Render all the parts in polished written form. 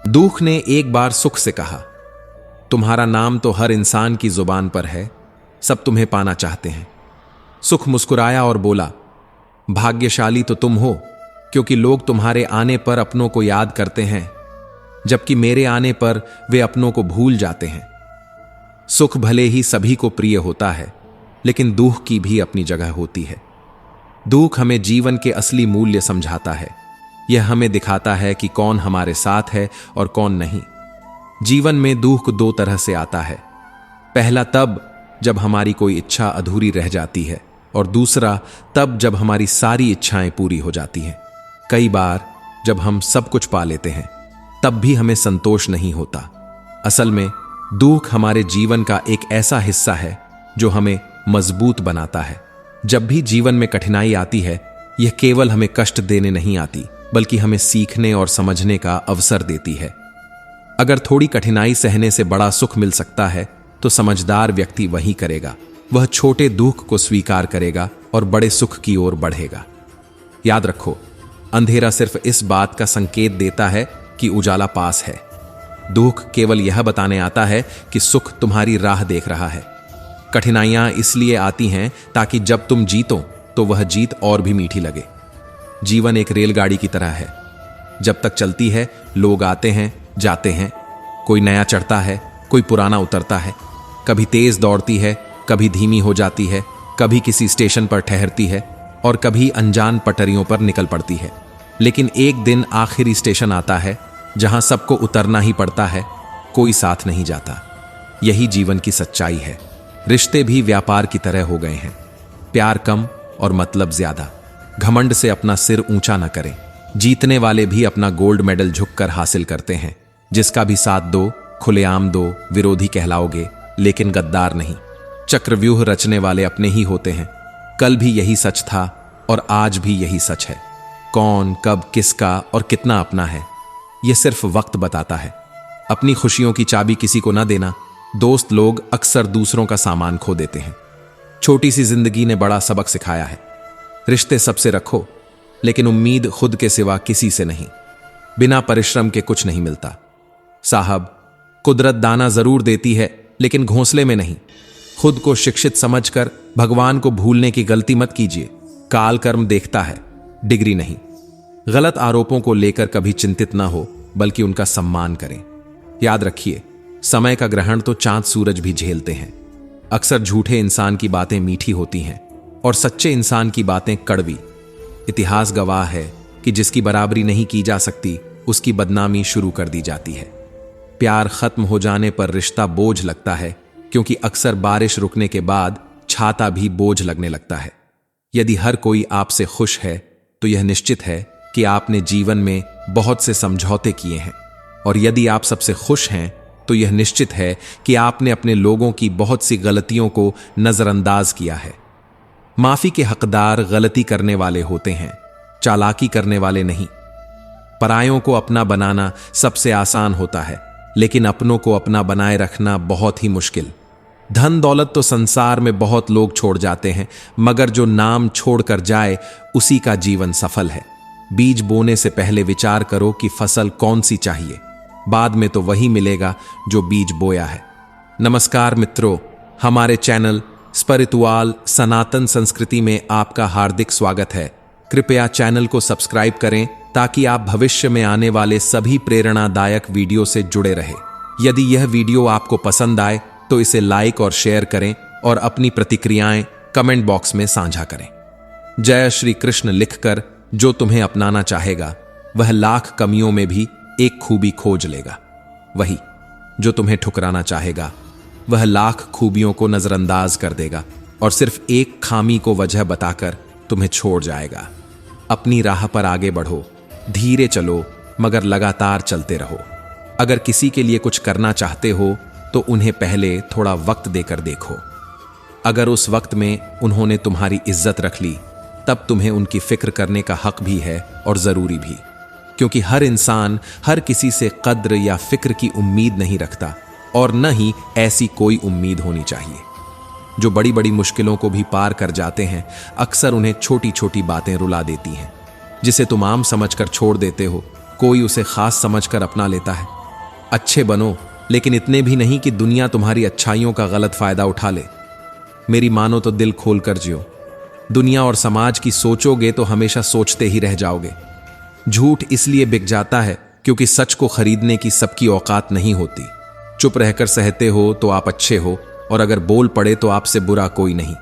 दुख ने एक बार सुख से कहा, तुम्हारा नाम तो हर इंसान की जुबान पर है, सब तुम्हें पाना चाहते हैं। सुख मुस्कुराया और बोला, भाग्यशाली तो तुम हो, क्योंकि लोग तुम्हारे आने पर अपनों को याद करते हैं, जबकि मेरे आने पर वे अपनों को भूल जाते हैं। सुख भले ही सभी को प्रिय होता है, लेकिन दुख की भी अपनी जगह होती है। दुख हमें जीवन के असली मूल्य समझाता है। यह हमें दिखाता है कि कौन हमारे साथ है और कौन नहीं। जीवन में दुख दो तरह से आता है। पहला तब जब हमारी कोई इच्छा अधूरी रह जाती है, और दूसरा तब जब हमारी सारी इच्छाएं पूरी हो जाती हैं। कई बार जब हम सब कुछ पा लेते हैं, तब भी हमें संतोष नहीं होता। असल में दुख हमारे जीवन का एक ऐसा हिस्सा है जो हमें मजबूत बनाता है। जब भी जीवन में कठिनाई आती है, यह केवल हमें कष्ट देने नहीं आती, बल्कि हमें सीखने और समझने का अवसर देती है। अगर थोड़ी कठिनाई सहने से बड़ा सुख मिल सकता है, तो समझदार व्यक्ति वही करेगा। वह छोटे दुख को स्वीकार करेगा और बड़े सुख की ओर बढ़ेगा। याद रखो, अंधेरा सिर्फ इस बात का संकेत देता है कि उजाला पास है। दुख केवल यह बताने आता है कि सुख तुम्हारी राह देख रहा है। कठिनाइयां इसलिए आती हैं ताकि जब तुम जीतो तो वह जीत और भी मीठी लगे। जीवन एक रेलगाड़ी की तरह है। जब तक चलती है, लोग आते हैं, जाते हैं, कोई नया चढ़ता है, कोई पुराना उतरता है। कभी तेज दौड़ती है, कभी धीमी हो जाती है, कभी किसी स्टेशन पर ठहरती है और कभी अनजान पटरियों पर निकल पड़ती है। लेकिन एक दिन आखिरी स्टेशन आता है जहां सबको उतरना ही पड़ता है, कोई साथ नहीं जाता। यही जीवन की सच्चाई है। रिश्ते भी व्यापार की तरह हो गए हैं। प्यार कम और मतलब ज्यादा। घमंड से अपना सिर ऊंचा न करें। जीतने वाले भी अपना गोल्ड मेडल झुककर हासिल करते हैं। जिसका भी साथ दो, खुलेआम दो, विरोधी कहलाओगे, लेकिन गद्दार नहीं। चक्रव्यूह रचने वाले अपने ही होते हैं। कल भी यही सच था और आज भी यही सच है। कौन, कब, किसका और कितना अपना है, यह सिर्फ वक्त बताता है। अपनी खुशियों की चाबी किसी को ना देना। दोस्त लोग अक्सर दूसरों का सामान खो देते हैं। छोटी सी जिंदगी ने बड़ा सबक सिखाया है। रिश्ते सबसे रखो, लेकिन उम्मीद खुद के सिवा किसी से नहीं। बिना परिश्रम के कुछ नहीं मिलता। साहब, कुदरत दाना जरूर देती है, लेकिन घोंसले में नहीं। खुद को शिक्षित समझकर भगवान को भूलने की गलती मत कीजिए। काल कर्म देखता है, डिग्री नहीं। गलत आरोपों को लेकर कभी चिंतित ना हो, बल्कि उनका सम्मान करें। याद रखिए, समय का ग्रहण तो चांद सूरज भी झेलते हैं। अक्सर झूठे इंसान की बातें मीठी होती हैं और सच्चे इंसान की बातें कड़वी। इतिहास गवाह है कि जिसकी बराबरी नहीं की जा सकती, उसकी बदनामी शुरू कर दी जाती है। प्यार खत्म हो जाने पर रिश्ता बोझ लगता है, क्योंकि अक्सर बारिश रुकने के बाद छाता भी बोझ लगने लगता है। यदि हर कोई आपसे खुश है, तो यह निश्चित है कि आपने जीवन में बहुत से समझौते किए हैं। और यदि आप सबसे खुश हैं, तो यह निश्चित है कि आपने अपने लोगों की बहुत सी गलतियों को नजरअंदाज किया है। माफी के हकदार गलती करने वाले होते हैं, चालाकी करने वाले नहीं। परायों को अपना बनाना सबसे आसान होता है, लेकिन अपनों को अपना बनाए रखना बहुत ही मुश्किल। धन दौलत तो संसार में बहुत लोग छोड़ जाते हैं, मगर जो नाम छोड़कर जाए, उसी का जीवन सफल है। बीज बोने से पहले विचार करो कि फसल कौन सी चाहिए। बाद में तो वही मिलेगा जो बीज बोया है। नमस्कार मित्रों, हमारे चैनल स्पिरिचुअल सनातन संस्कृति में आपका हार्दिक स्वागत है। कृपया चैनल को सब्सक्राइब करें ताकि आप भविष्य में आने वाले सभी प्रेरणादायक वीडियो से जुड़े रहें। यदि यह वीडियो आपको पसंद आए तो इसे लाइक और शेयर करें और अपनी प्रतिक्रियाएं कमेंट बॉक्स में साझा करें। जय श्री कृष्ण लिखकर जो तुम्हें अपनाना चाहेगा, वह लाख कमियों में भी एक खूबी खोज लेगा। वही जो तुम्हें ठुकराना चाहेगा, वह लाख खूबियों को नजरअंदाज कर देगा और सिर्फ एक खामी को वजह बताकर तुम्हें छोड़ जाएगा। अपनी राह पर आगे बढ़ो, धीरे चलो, मगर लगातार चलते रहो। अगर किसी के लिए कुछ करना चाहते हो, तो उन्हें पहले थोड़ा वक्त देकर देखो। अगर उस वक्त में उन्होंने तुम्हारी इज्जत रख ली, तब तुम्हें उनकी फिक्र करने का हक भी है और जरूरी भी। क्योंकि हर इंसान हर किसी से कद्र या फिक्र की उम्मीद नहीं रखता, और न ही ऐसी कोई उम्मीद होनी चाहिए। जो बड़ी बड़ी मुश्किलों को भी पार कर जाते हैं, अक्सर उन्हें छोटी छोटी बातें रुला देती हैं। जिसे तुम आम समझकर छोड़ देते हो, कोई उसे खास समझकर अपना लेता है। अच्छे बनो, लेकिन इतने भी नहीं कि दुनिया तुम्हारी अच्छाइयों का गलत फायदा उठा ले। मेरी मानो तो दिल खोल कर जियो। दुनिया और समाज की सोचोगे तो हमेशा सोचते ही रह जाओगे। झूठ इसलिए बिक जाता है क्योंकि सच को खरीदने की सबकी औकात नहीं होती। चुप रहकर सहते हो तो आप अच्छे हो, और अगर बोल पड़े तो आपसे बुरा कोई नहीं।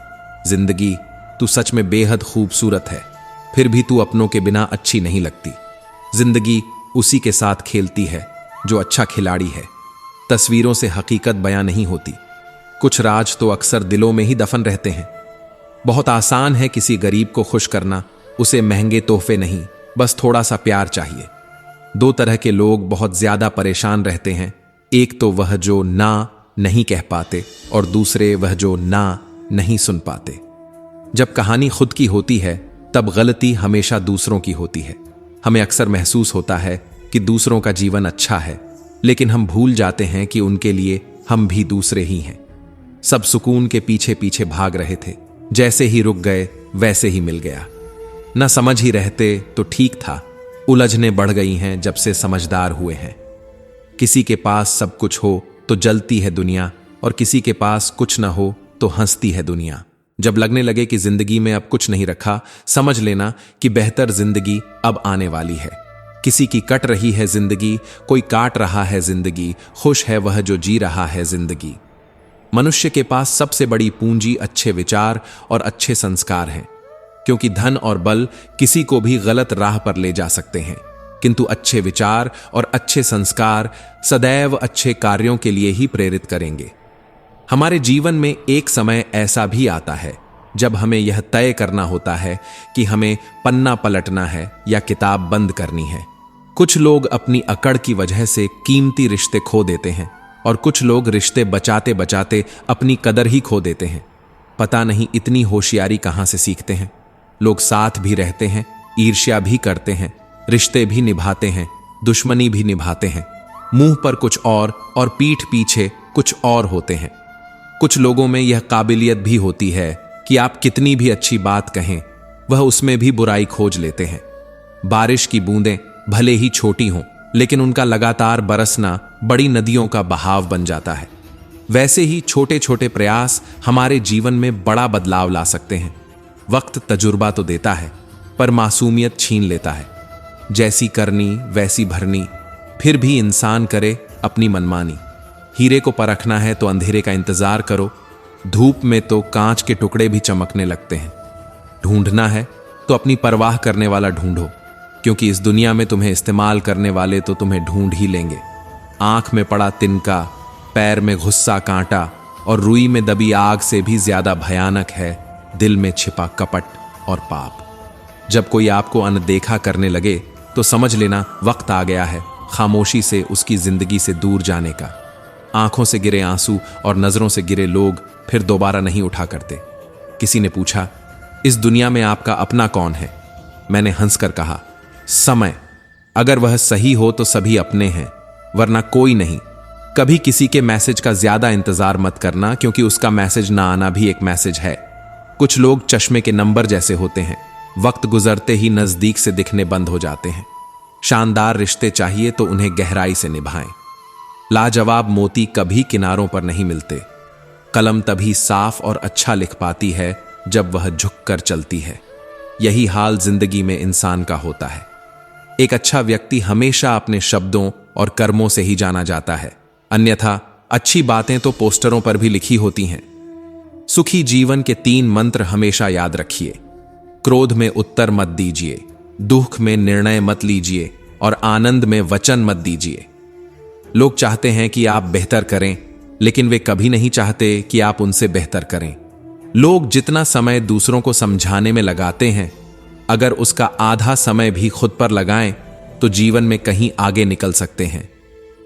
जिंदगी, तू सच में बेहद खूबसूरत है, फिर भी तू अपनों के बिना अच्छी नहीं लगती। जिंदगी उसी के साथ खेलती है जो अच्छा खिलाड़ी है। तस्वीरों से हकीकत बयां नहीं होती। कुछ राज तो अक्सर दिलों में ही दफन रहते हैं। बहुत आसान है किसी गरीब को खुश करना, उसे महंगे तोहफे नहीं, बस थोड़ा सा प्यार चाहिए। दो तरह के लोग बहुत ज्यादा परेशान रहते हैं, एक तो वह जो ना नहीं कह पाते, और दूसरे वह जो ना नहीं सुन पाते। जब कहानी खुद की होती है तब गलती हमेशा दूसरों की होती है। हमें अक्सर महसूस होता है कि दूसरों का जीवन अच्छा है, लेकिन हम भूल जाते हैं कि उनके लिए हम भी दूसरे ही हैं। सब सुकून के पीछे पीछे भाग रहे थे, जैसे ही रुक गए वैसे ही मिल गया। न समझ ही रहते तो ठीक था, उलझने बढ़ गई हैं जब से समझदार हुए हैं। किसी के पास सब कुछ हो तो जलती है दुनिया, और किसी के पास कुछ न हो तो हंसती है दुनिया। जब लगने लगे कि जिंदगी में अब कुछ नहीं रखा, समझ लेना कि बेहतर जिंदगी अब आने वाली है। किसी की कट रही है जिंदगी, कोई काट रहा है जिंदगी, खुश है वह जो जी रहा है जिंदगी। मनुष्य के पास सबसे बड़ी पूंजी अच्छे विचार और अच्छे संस्कार हैं, क्योंकि धन और बल किसी को भी गलत राह पर ले जा सकते हैं, किंतु अच्छे विचार और अच्छे संस्कार सदैव अच्छे कार्यों के लिए ही प्रेरित करेंगे। हमारे जीवन में एक समय ऐसा भी आता है जब हमें यह तय करना होता है कि हमें पन्ना पलटना है या किताब बंद करनी है। कुछ लोग अपनी अकड़ की वजह से कीमती रिश्ते खो देते हैं, और कुछ लोग रिश्ते बचाते बचाते अपनी कदर ही खो देते हैं। पता नहीं इतनी होशियारी कहां से सीखते हैं। लोग साथ भी रहते हैं, ईर्ष्या भी करते हैं, रिश्ते भी निभाते हैं, दुश्मनी भी निभाते हैं। मुंह पर कुछ और पीठ पीछे कुछ और होते हैं। कुछ लोगों में यह काबिलियत भी होती है कि आप कितनी भी अच्छी बात कहें, वह उसमें भी बुराई खोज लेते हैं। बारिश की बूंदें भले ही छोटी हों, लेकिन उनका लगातार बरसना बड़ी नदियों का बहाव बन जाता है। वैसे ही छोटे छोटे प्रयास हमारे जीवन में बड़ा बदलाव ला सकते हैं। वक्त तजुर्बा तो देता है, पर मासूमियत छीन लेता है। जैसी करनी वैसी भरनी, फिर भी इंसान करे अपनी मनमानी। हीरे को परखना है तो अंधेरे का इंतजार करो, धूप में तो कांच के टुकड़े भी चमकने लगते हैं। ढूंढना है तो अपनी परवाह करने वाला ढूंढो, क्योंकि इस दुनिया में तुम्हें इस्तेमाल करने वाले तो तुम्हें ढूंढ ही लेंगे। आंख में पड़ा तिनका, पैर में घुस्सा कांटा और रुई में दबी आग से भी ज्यादा भयानक है दिल में छिपा कपट और पाप। जब कोई आपको अनदेखा करने लगे तो समझ लेना वक्त आ गया है खामोशी से उसकी जिंदगी से दूर जाने का। आंखों से गिरे आंसू और नजरों से गिरे लोग फिर दोबारा नहीं उठा करते। किसी ने पूछा, इस दुनिया में आपका अपना कौन है? मैंने हंसकर कहा, समय। अगर वह सही हो तो सभी अपने हैं, वरना कोई नहीं। कभी किसी के मैसेज का ज्यादा इंतजार मत करना, क्योंकि उसका मैसेज ना आना भी एक मैसेज है। कुछ लोग चश्मे के नंबर जैसे होते हैं, वक्त गुजरते ही नजदीक से दिखने बंद हो जाते हैं। शानदार रिश्ते चाहिए तो उन्हें गहराई से निभाएं। लाजवाब मोती कभी किनारों पर नहीं मिलते। कलम तभी साफ और अच्छा लिख पाती है जब वह झुककर चलती है। यही हाल जिंदगी में इंसान का होता है। एक अच्छा व्यक्ति हमेशा अपने शब्दों और कर्मों से ही जाना जाता है, अन्यथा अच्छी बातें तो पोस्टरों पर भी लिखी होती हैं। सुखी जीवन के 3 मंत्र हमेशा याद रखिए। क्रोध में उत्तर मत दीजिए, दुख में निर्णय मत लीजिए और आनंद में वचन मत दीजिए। लोग चाहते हैं कि आप बेहतर करें, लेकिन वे कभी नहीं चाहते कि आप उनसे बेहतर करें। लोग जितना समय दूसरों को समझाने में लगाते हैं, अगर उसका आधा समय भी खुद पर लगाएं तो जीवन में कहीं आगे निकल सकते हैं।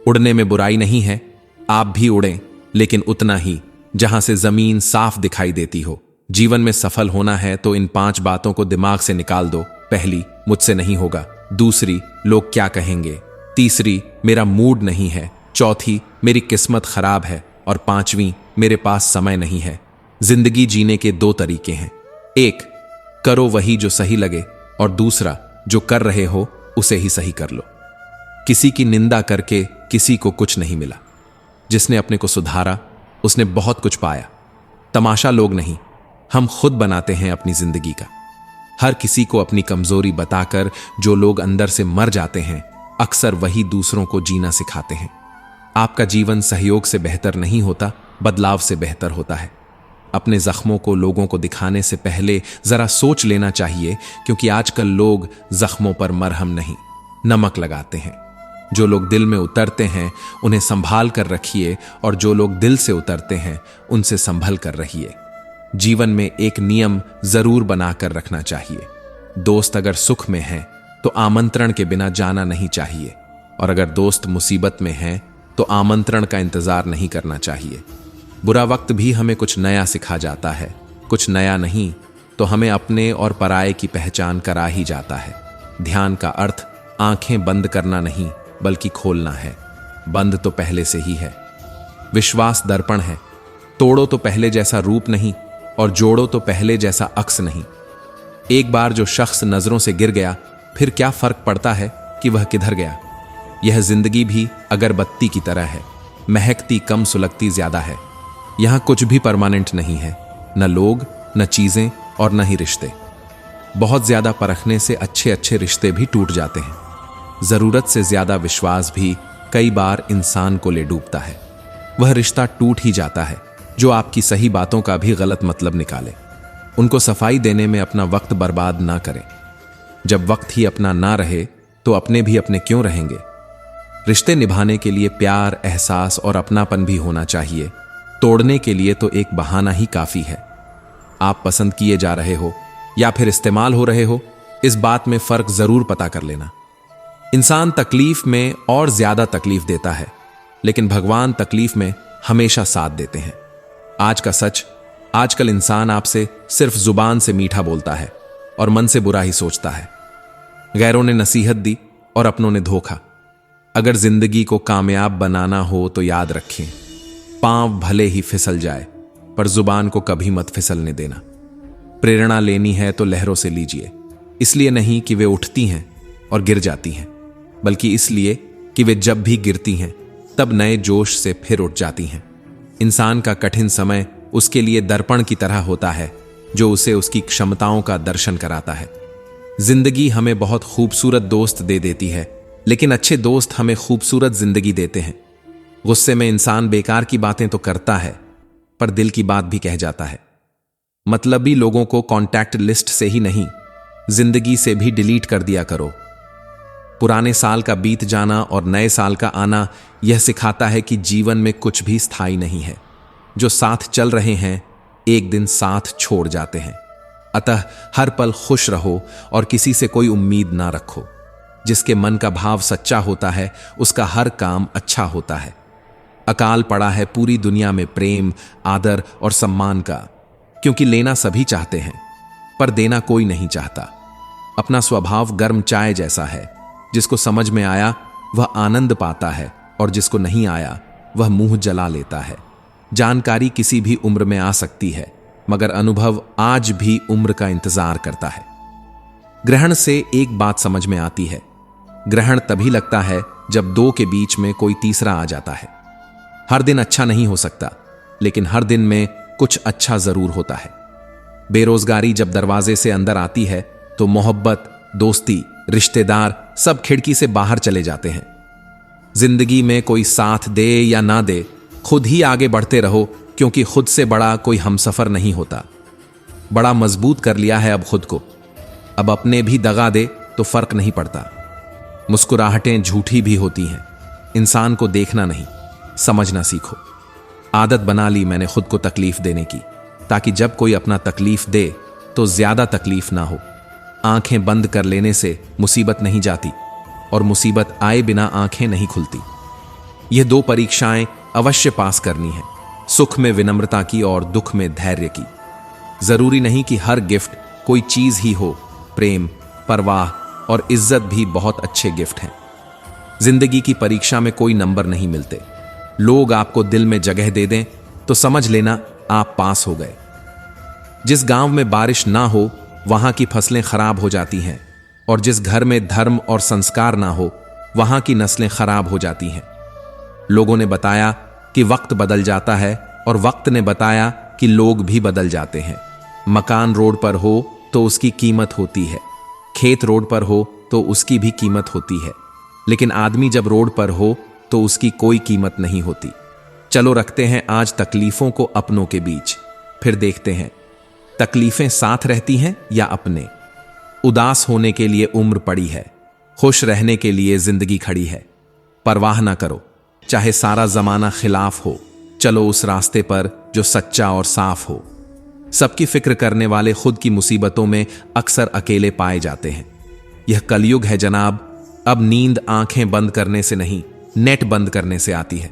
उड़ने में बुराई नहीं है, आप भी उड़ें, लेकिन उतना ही जहां से जमीन साफ दिखाई देती हो। जीवन में सफल होना है तो इन 5 बातों को दिमाग से निकाल दो। पहली, मुझसे नहीं होगा। दूसरी, लोग क्या कहेंगे। तीसरी, मेरा मूड नहीं है। चौथी, मेरी किस्मत खराब है। और 5वीं, मेरे पास समय नहीं है। जिंदगी जीने के 2 तरीके हैं। एक, करो वही जो सही लगे, और दूसरा, जो कर रहे हो उसे ही सही कर लो। किसी की निंदा करके किसी को कुछ नहीं मिला। जिसने अपने को सुधारा उसने बहुत कुछ पाया। तमाशा लोग नहीं, हम खुद बनाते हैं अपनी जिंदगी का। हर किसी को अपनी कमजोरी बताकर जो लोग अंदर से मर जाते हैं, अक्सर वही दूसरों को जीना सिखाते हैं। आपका जीवन सहयोग से बेहतर नहीं होता, बदलाव से बेहतर होता है। अपने जख्मों को लोगों को दिखाने से पहले जरा सोच लेना चाहिए, क्योंकि आजकल लोग जख्मों पर मरहम नहीं, नमक लगाते हैं। जो लोग दिल में उतरते हैं उन्हें संभाल कर रखिए, और जो लोग दिल से उतरते हैं उनसे संभल कर रहिए। जीवन में एक नियम जरूर बनाकर रखना चाहिए। दोस्त अगर सुख में है तो आमंत्रण के बिना जाना नहीं चाहिए, और अगर दोस्त मुसीबत में है तो आमंत्रण का इंतजार नहीं करना चाहिए। बुरा वक्त भी हमें कुछ नया सिखा जाता है, कुछ नया नहीं तो हमें अपने और पराये की पहचान करा ही जाता है। ध्यान का अर्थ आंखें बंद करना नहीं बल्कि खोलना है। बंद तो पहले से ही है। विश्वास दर्पण है, तोड़ो तो पहले जैसा रूप नहीं और जोड़ो तो पहले जैसा अक्स नहीं। एक बार जो शख्स नजरों से गिर गया, फिर क्या फर्क पड़ता है कि वह किधर गया। यह जिंदगी भी अगरबत्ती की तरह है, महकती कम सुलगती ज्यादा है। यहां कुछ भी परमानेंट नहीं है, न लोग, न चीजें और न ही रिश्ते। बहुत ज्यादा परखने से अच्छे अच्छे रिश्ते भी टूट जाते हैं। जरूरत से ज्यादा विश्वास भी कई बार इंसान को ले डूबता है। वह रिश्ता टूट ही जाता है जो आपकी सही बातों का भी गलत मतलब निकाले। उनको सफाई देने में अपना वक्त बर्बाद ना करें। जब वक्त ही अपना ना रहे तो अपने भी अपने क्यों रहेंगे। रिश्ते निभाने के लिए प्यार, एहसास और अपनापन भी होना चाहिए। तोड़ने के लिए तो एक बहाना ही काफी है। आप पसंद किए जा रहे हो या फिर इस्तेमाल हो रहे हो, इस बात में फर्क जरूर पता कर लेना। इंसान तकलीफ में और ज्यादा तकलीफ देता है, लेकिन भगवान तकलीफ में हमेशा साथ देते हैं। आज का सच, आजकल इंसान आपसे सिर्फ जुबान से मीठा बोलता है और मन से बुरा ही सोचता है। गैरों ने नसीहत दी और अपनों ने धोखा। अगर जिंदगी को कामयाब बनाना हो तो याद रखें, पांव भले ही फिसल जाए पर जुबान को कभी मत फिसलने देना। प्रेरणा लेनी है तो लहरों से लीजिए, इसलिए नहीं कि वे उठती हैं और गिर जाती हैं, बल्कि इसलिए कि वे जब भी गिरती हैं तब नए जोश से फिर उठ जाती हैं। इंसान का कठिन समय उसके लिए दर्पण की तरह होता है, जो उसे उसकी क्षमताओं का दर्शन कराता है। जिंदगी हमें बहुत खूबसूरत दोस्त दे देती है, लेकिन अच्छे दोस्त हमें खूबसूरत जिंदगी देते हैं। गुस्से में इंसान बेकार की बातें तो करता है, पर दिल की बात भी कह जाता है। मतलबी लोगों को कॉन्टैक्ट लिस्ट से ही नहीं, जिंदगी से भी डिलीट कर दिया करो। पुराने साल का बीत जाना और नए साल का आना यह सिखाता है कि जीवन में कुछ भी स्थायी नहीं है। जो साथ चल रहे हैं एक दिन साथ छोड़ जाते हैं। अतः हर पल खुश रहो और किसी से कोई उम्मीद ना रखो। जिसके मन का भाव सच्चा होता है उसका हर काम अच्छा होता है। अकाल पड़ा है पूरी दुनिया में प्रेम, आदर और सम्मान का, क्योंकि लेना सभी चाहते हैं पर देना कोई नहीं चाहता। अपना स्वभाव गर्म चाय जैसा है, जिसको समझ में आया वह आनंद पाता है और जिसको नहीं आया वह मुंह जला लेता है। जानकारी किसी भी उम्र में आ सकती है, मगर अनुभव आज भी उम्र का इंतजार करता है। ग्रहण से एक बात समझ में आती है, ग्रहण तभी लगता है जब दो के बीच में कोई तीसरा आ जाता है। हर दिन अच्छा नहीं हो सकता, लेकिन हर दिन में कुछ अच्छा जरूर होता है। बेरोजगारी जब दरवाजे से अंदर आती है तो मोहब्बत, दोस्ती, रिश्तेदार सब खिड़की से बाहर चले जाते हैं। जिंदगी में कोई साथ दे या ना दे, खुद ही आगे बढ़ते रहो, क्योंकि खुद से बड़ा कोई हमसफर नहीं होता। बड़ा मजबूत कर लिया है अब खुद को, अब अपने भी दगा दे तो फर्क नहीं पड़ता। मुस्कुराहटें झूठी भी होती हैं। इंसान को देखना नहीं, समझना सीखो। आदत बना ली मैंने खुद को तकलीफ देने की, ताकि जब कोई अपना तकलीफ दे तो ज्यादा तकलीफ ना हो। आंखें बंद कर लेने से मुसीबत नहीं जाती और मुसीबत आए बिना आंखें नहीं खुलती। ये दो परीक्षाएं अवश्य पास करनी है, सुख में विनम्रता की और दुख में धैर्य की। जरूरी नहीं कि हर गिफ्ट कोई चीज ही हो, प्रेम, परवाह और इज्जत भी बहुत अच्छे गिफ्ट हैं। जिंदगी की परीक्षा में कोई नंबर नहीं मिलते। लोग आपको दिल में जगह दे दें तो समझ लेना आप पास हो गए। जिस गांव में बारिश ना हो वहां की फसलें खराब हो जाती हैं, और जिस घर में धर्म और संस्कार ना हो वहां की नस्लें खराब हो जाती हैं। लोगों ने बताया कि वक्त बदल जाता है और वक्त ने बताया कि लोग भी बदल जाते हैं। मकान रोड पर हो तो उसकी कीमत होती है, खेत रोड पर हो तो उसकी भी कीमत होती है, लेकिन आदमी जब रोड पर हो तो उसकी कोई कीमत नहीं होती। चलो रखते हैं आज तकलीफों को अपनों के बीच, फिर देखते हैं तकलीफें साथ रहती हैं या अपने। उदास होने के लिए उम्र पड़ी है, खुश रहने के लिए जिंदगी खड़ी है। परवाह ना करो, चाहे सारा जमाना खिलाफ हो, चलो उस रास्ते पर जो सच्चा और साफ हो। सबकी फिक्र करने वाले खुद की मुसीबतों में अक्सर अकेले पाए जाते हैं। यह कलयुग है जनाब, अब नींद आंखें बंद करने से नहीं, नेट बंद करने से आती है।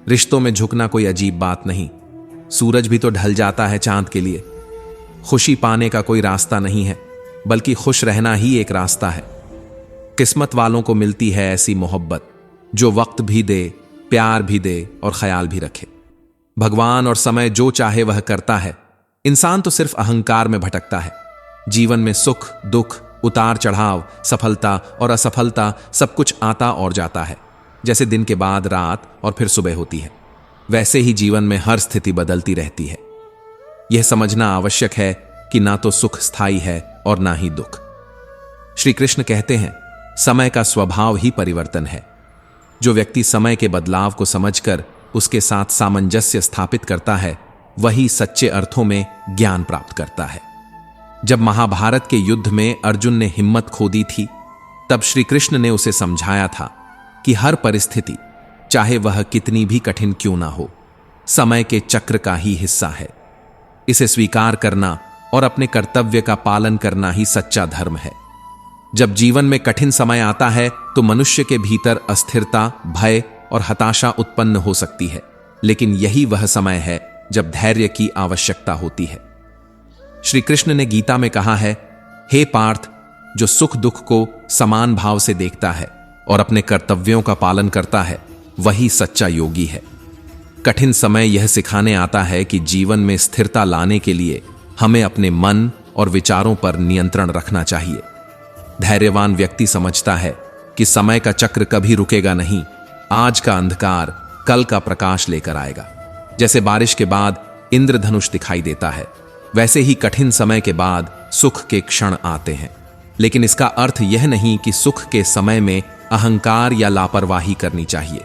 रिश्तों में झुकना कोई अजीब बात नहीं, सूरज भी तो ढल जाता है चांद के लिए। खुशी पाने का कोई रास्ता नहीं है, बल्कि खुश रहना ही एक रास्ता है। किस्मत वालों को मिलती है ऐसी मोहब्बत जो वक्त भी दे, प्यार भी दे और ख्याल भी रखे। भगवान और समय जो चाहे वह करता है, इंसान तो सिर्फ अहंकार में भटकता है। जीवन में सुख दुख, उतार चढ़ाव, सफलता और असफलता सब कुछ आता और जाता है। जैसे दिन के बाद रात और फिर सुबह होती है, वैसे ही जीवन में हर स्थिति बदलती रहती है। यह समझना आवश्यक है कि ना तो सुख स्थायी है और ना ही दुख। श्री कृष्ण कहते हैं, समय का स्वभाव ही परिवर्तन है। जो व्यक्ति समय के बदलाव को समझकर उसके साथ सामंजस्य स्थापित करता है, वही सच्चे अर्थों में ज्ञान प्राप्त करता है। जब महाभारत के युद्ध में अर्जुन ने हिम्मत खो दी थी, तब श्री कृष्ण ने उसे समझाया था कि हर परिस्थिति, चाहे वह कितनी भी कठिन क्यों ना हो, समय के चक्र का ही हिस्सा है। इसे स्वीकार करना और अपने कर्तव्य का पालन करना ही सच्चा धर्म है। जब जीवन में कठिन समय आता है तो मनुष्य के भीतर अस्थिरता, भय और हताशा उत्पन्न हो सकती है, लेकिन यही वह समय है जब धैर्य की आवश्यकता होती है। श्री कृष्ण ने गीता में कहा है, हे पार्थ, जो सुख दुख को समान भाव से देखता है और अपने कर्तव्यों का पालन करता है, वही सच्चा योगी है। कठिन समय यह सिखाने आता है कि जीवन में स्थिरता लाने के लिए हमें अपने मन और विचारों पर नियंत्रण रखना चाहिए। धैर्यवान व्यक्ति समझता है कि समय का चक्र कभी रुकेगा नहीं, आज का अंधकार कल का प्रकाश लेकर आएगा। जैसे बारिश के बाद इंद्रधनुष दिखाई देता है, वैसे ही कठिन समय के बाद सुख के क्षण आते हैं। लेकिन इसका अर्थ यह नहीं कि सुख के समय में अहंकार या लापरवाही करनी चाहिए।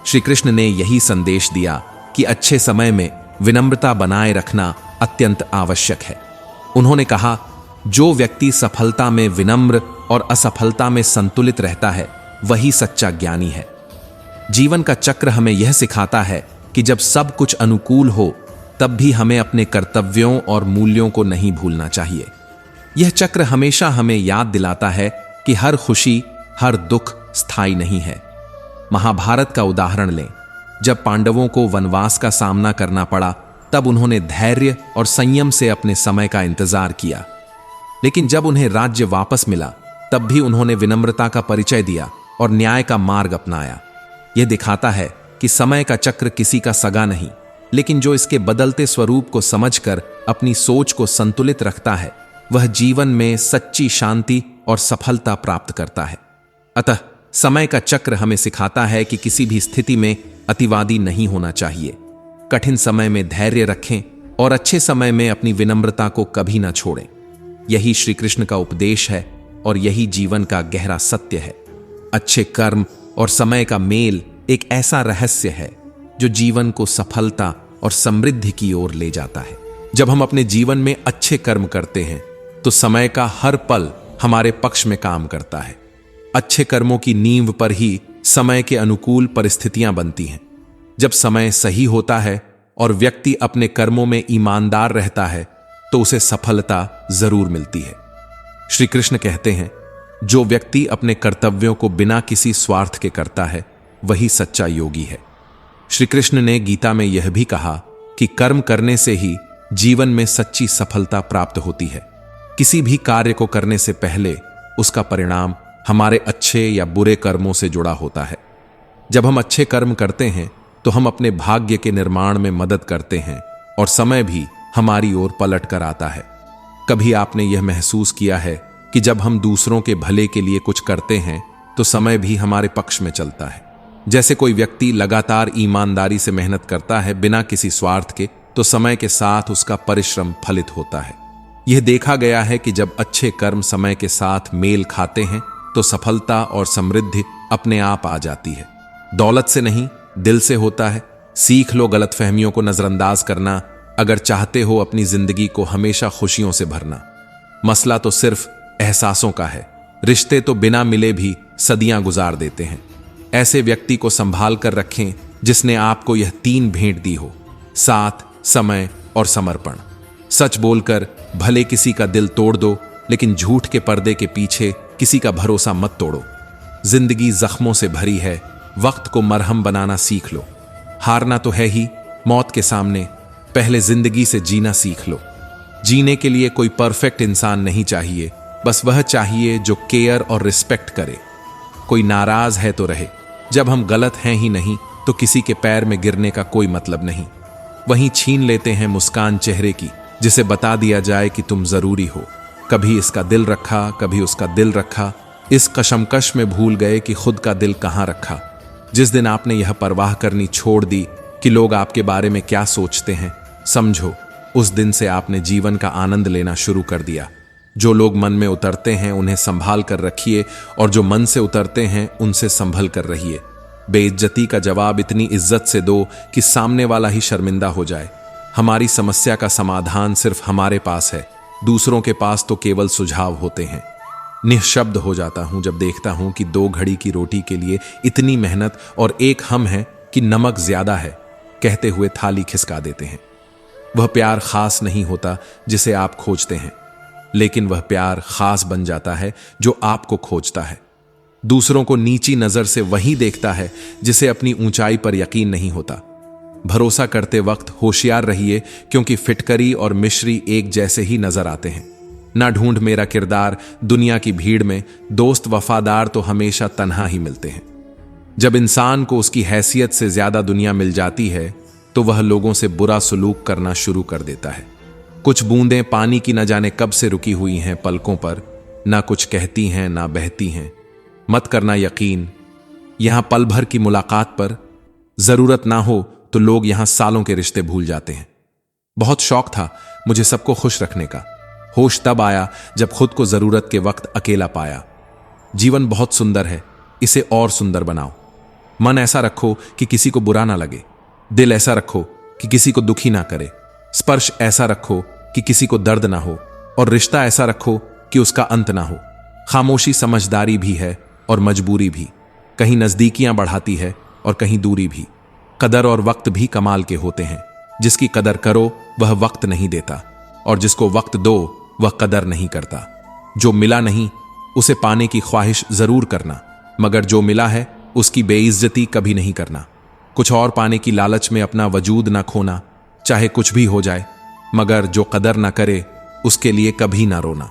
श्री कृष्ण ने यही संदेश दिया कि अच्छे समय में विनम्रता बनाए रखना अत्यंत आवश्यक है। उन्होंने कहा, जो व्यक्ति सफलता में विनम्र और असफलता में संतुलित रहता है, वही सच्चा ज्ञानी है। जीवन का चक्र हमें यह सिखाता है कि जब सब कुछ अनुकूल हो, तब भी हमें अपने कर्तव्यों और मूल्यों को नहीं भूलना चाहिए। यह चक्र हमेशा हमें याद दिलाता है कि हर खुशी, हर दुख स्थायी नहीं है। महाभारत का उदाहरण लें, जब पांडवों को वनवास का सामना करना पड़ा, तब उन्होंने धैर्य और संयम से अपने समय का इंतजार किया। लेकिन जब उन्हें राज्य वापस मिला, तब भी उन्होंने विनम्रता का परिचय दिया और न्याय का मार्ग अपनाया। यह दिखाता है कि समय का चक्र किसी का सगा नहीं, लेकिन जो इसके बदलते स्वरूप को समझकर अपनी सोच को संतुलित रखता है, वह जीवन में सच्ची शांति और सफलता प्राप्त करता है। अतः समय का चक्र हमें सिखाता है कि किसी भी स्थिति में अतिवादी नहीं होना चाहिए। कठिन समय में धैर्य रखें और अच्छे समय में अपनी विनम्रता को कभी ना छोड़ें। यही श्री कृष्ण का उपदेश है और यही जीवन का गहरा सत्य है। अच्छे कर्म और समय का मेल एक ऐसा रहस्य है जो जीवन को सफलता और समृद्धि की ओर ले जाता है। जब हम अपने जीवन में अच्छे कर्म करते हैं तो समय का हर पल हमारे पक्ष में काम करता है। अच्छे कर्मों की नींव पर ही समय के अनुकूल परिस्थितियां बनती हैं। जब समय सही होता है और व्यक्ति अपने कर्मों में ईमानदार रहता है, तो उसे सफलता जरूर मिलती है। श्री कृष्ण कहते हैं, जो व्यक्ति अपने कर्तव्यों को बिना किसी स्वार्थ के करता है, वही सच्चा योगी है। श्री कृष्ण ने गीता में यह भी कहा कि कर्म करने से ही जीवन में सच्ची सफलता प्राप्त होती है। किसी भी कार्य को करने से पहले उसका परिणाम हमारे अच्छे या बुरे कर्मों से जुड़ा होता है। जब हम अच्छे कर्म करते हैं तो हम अपने भाग्य के निर्माण में मदद करते हैं और समय भी हमारी ओर पलट कर आता है। कभी आपने यह महसूस किया है कि जब हम दूसरों के भले के लिए कुछ करते हैं तो समय भी हमारे पक्ष में चलता है। जैसे कोई व्यक्ति लगातार ईमानदारी से मेहनत करता है बिना किसी स्वार्थ के, तो समय के साथ उसका परिश्रम फलित होता है। यह देखा गया है कि जब अच्छे कर्म समय के साथ मेल खाते हैं तो सफलता और समृद्धि अपने आप आ जाती है। दौलत से नहीं, दिल से होता है। सीख लो गलतफहमियों को नजरअंदाज करना, अगर चाहते हो अपनी जिंदगी को हमेशा खुशियों से भरना। मसला तो सिर्फ एहसासों का है। रिश्ते तो बिना मिले भी सदियां गुजार देते हैं। ऐसे व्यक्ति को संभाल कर रखें जिसने आपको यह 3 भेंट दी हो: साथ, समय और समर्पण। सच बोलकर भले किसी का दिल तोड़ दो, लेकिन झूठ के पर्दे के पीछे किसी का भरोसा मत तोड़ो। जिंदगी जख्मों से भरी है, वक्त को मरहम बनाना सीख लो। हारना तो है ही मौत के सामने, पहले जिंदगी से जीना सीख लो। जीने के लिए कोई परफेक्ट इंसान नहीं चाहिए, बस वह चाहिए जो केयर और रिस्पेक्ट करे। कोई नाराज है तो रहे, जब हम गलत हैं ही नहीं तो किसी के पैर में गिरने का कोई मतलब नहीं। वहीं छीन लेते हैं मुस्कान चेहरे की, जिसे बता दिया जाए कि तुम जरूरी हो। कभी इसका दिल रखा, कभी उसका दिल रखा, इस कशमकश में भूल गए कि खुद का दिल कहां रखा। जिस दिन आपने यह परवाह करनी छोड़ दी कि लोग आपके बारे में क्या सोचते हैं, समझो उस दिन से आपने जीवन का आनंद लेना शुरू कर दिया। जो लोग मन में उतरते हैं उन्हें संभाल कर रखिए, और जो मन से उतरते हैं उनसे संभल कर रहिए। बेइज्जती का जवाब इतनी इज्जत से दो कि सामने वाला ही शर्मिंदा हो जाए। हमारी समस्या का समाधान सिर्फ हमारे पास है, दूसरों के पास तो केवल सुझाव होते हैं। निःशब्द हो जाता हूं जब देखता हूं कि 2 घड़ी की रोटी के लिए इतनी मेहनत और एक हम है कि नमक ज्यादा है कहते हुए थाली खिसका देते हैं। वह प्यार खास नहीं होता जिसे आप खोजते हैं, लेकिन वह प्यार खास बन जाता है जो आपको खोजता है। दूसरों को नीची नजर से वही देखता है जिसे अपनी ऊंचाई पर यकीन नहीं होता। भरोसा करते वक्त होशियार रहिए, क्योंकि फिटकरी और मिश्री एक जैसे ही नजर आते हैं। ना ढूंढ मेरा किरदार दुनिया की भीड़ में, दोस्त वफादार तो हमेशा तन्हा ही मिलते हैं। जब इंसान को उसकी हैसियत से ज्यादा दुनिया मिल जाती है तो वह लोगों से बुरा सलूक करना शुरू कर देता है। कुछ बूंदें पानी की न जाने कब से रुकी हुई हैं पलकों पर, ना कुछ कहती हैं ना बहती हैं। मत करना यकीन, यहां पल भर की मुलाकात पर जरूरत ना हो तो लोग यहां सालों के रिश्ते भूल जाते हैं। बहुत शौक था मुझे सबको खुश रखने का, होश तब आया जब खुद को जरूरत के वक्त अकेला पाया। जीवन बहुत सुंदर है, इसे और सुंदर बनाओ। मन ऐसा रखो कि किसी को बुरा ना लगे, दिल ऐसा रखो कि किसी को दुखी ना करे, स्पर्श ऐसा रखो कि किसी को दर्द ना हो, और रिश्ता ऐसा रखो कि उसका अंत ना हो। खामोशी समझदारी भी है और मजबूरी भी, कहीं नजदीकियां बढ़ाती है और कहीं दूरी भी। कदर और वक्त भी कमाल के होते हैं। जिसकी कदर करो वह वक्त नहीं देता, और जिसको वक्त दो वह कदर नहीं करता। जो मिला नहीं उसे पाने की ख्वाहिश जरूर करना, मगर जो मिला है उसकी बेइज्जती कभी नहीं करना। कुछ और पाने की लालच में अपना वजूद ना खोना, चाहे कुछ भी हो जाए, मगर जो कदर ना करे उसके लिए कभी ना रोना।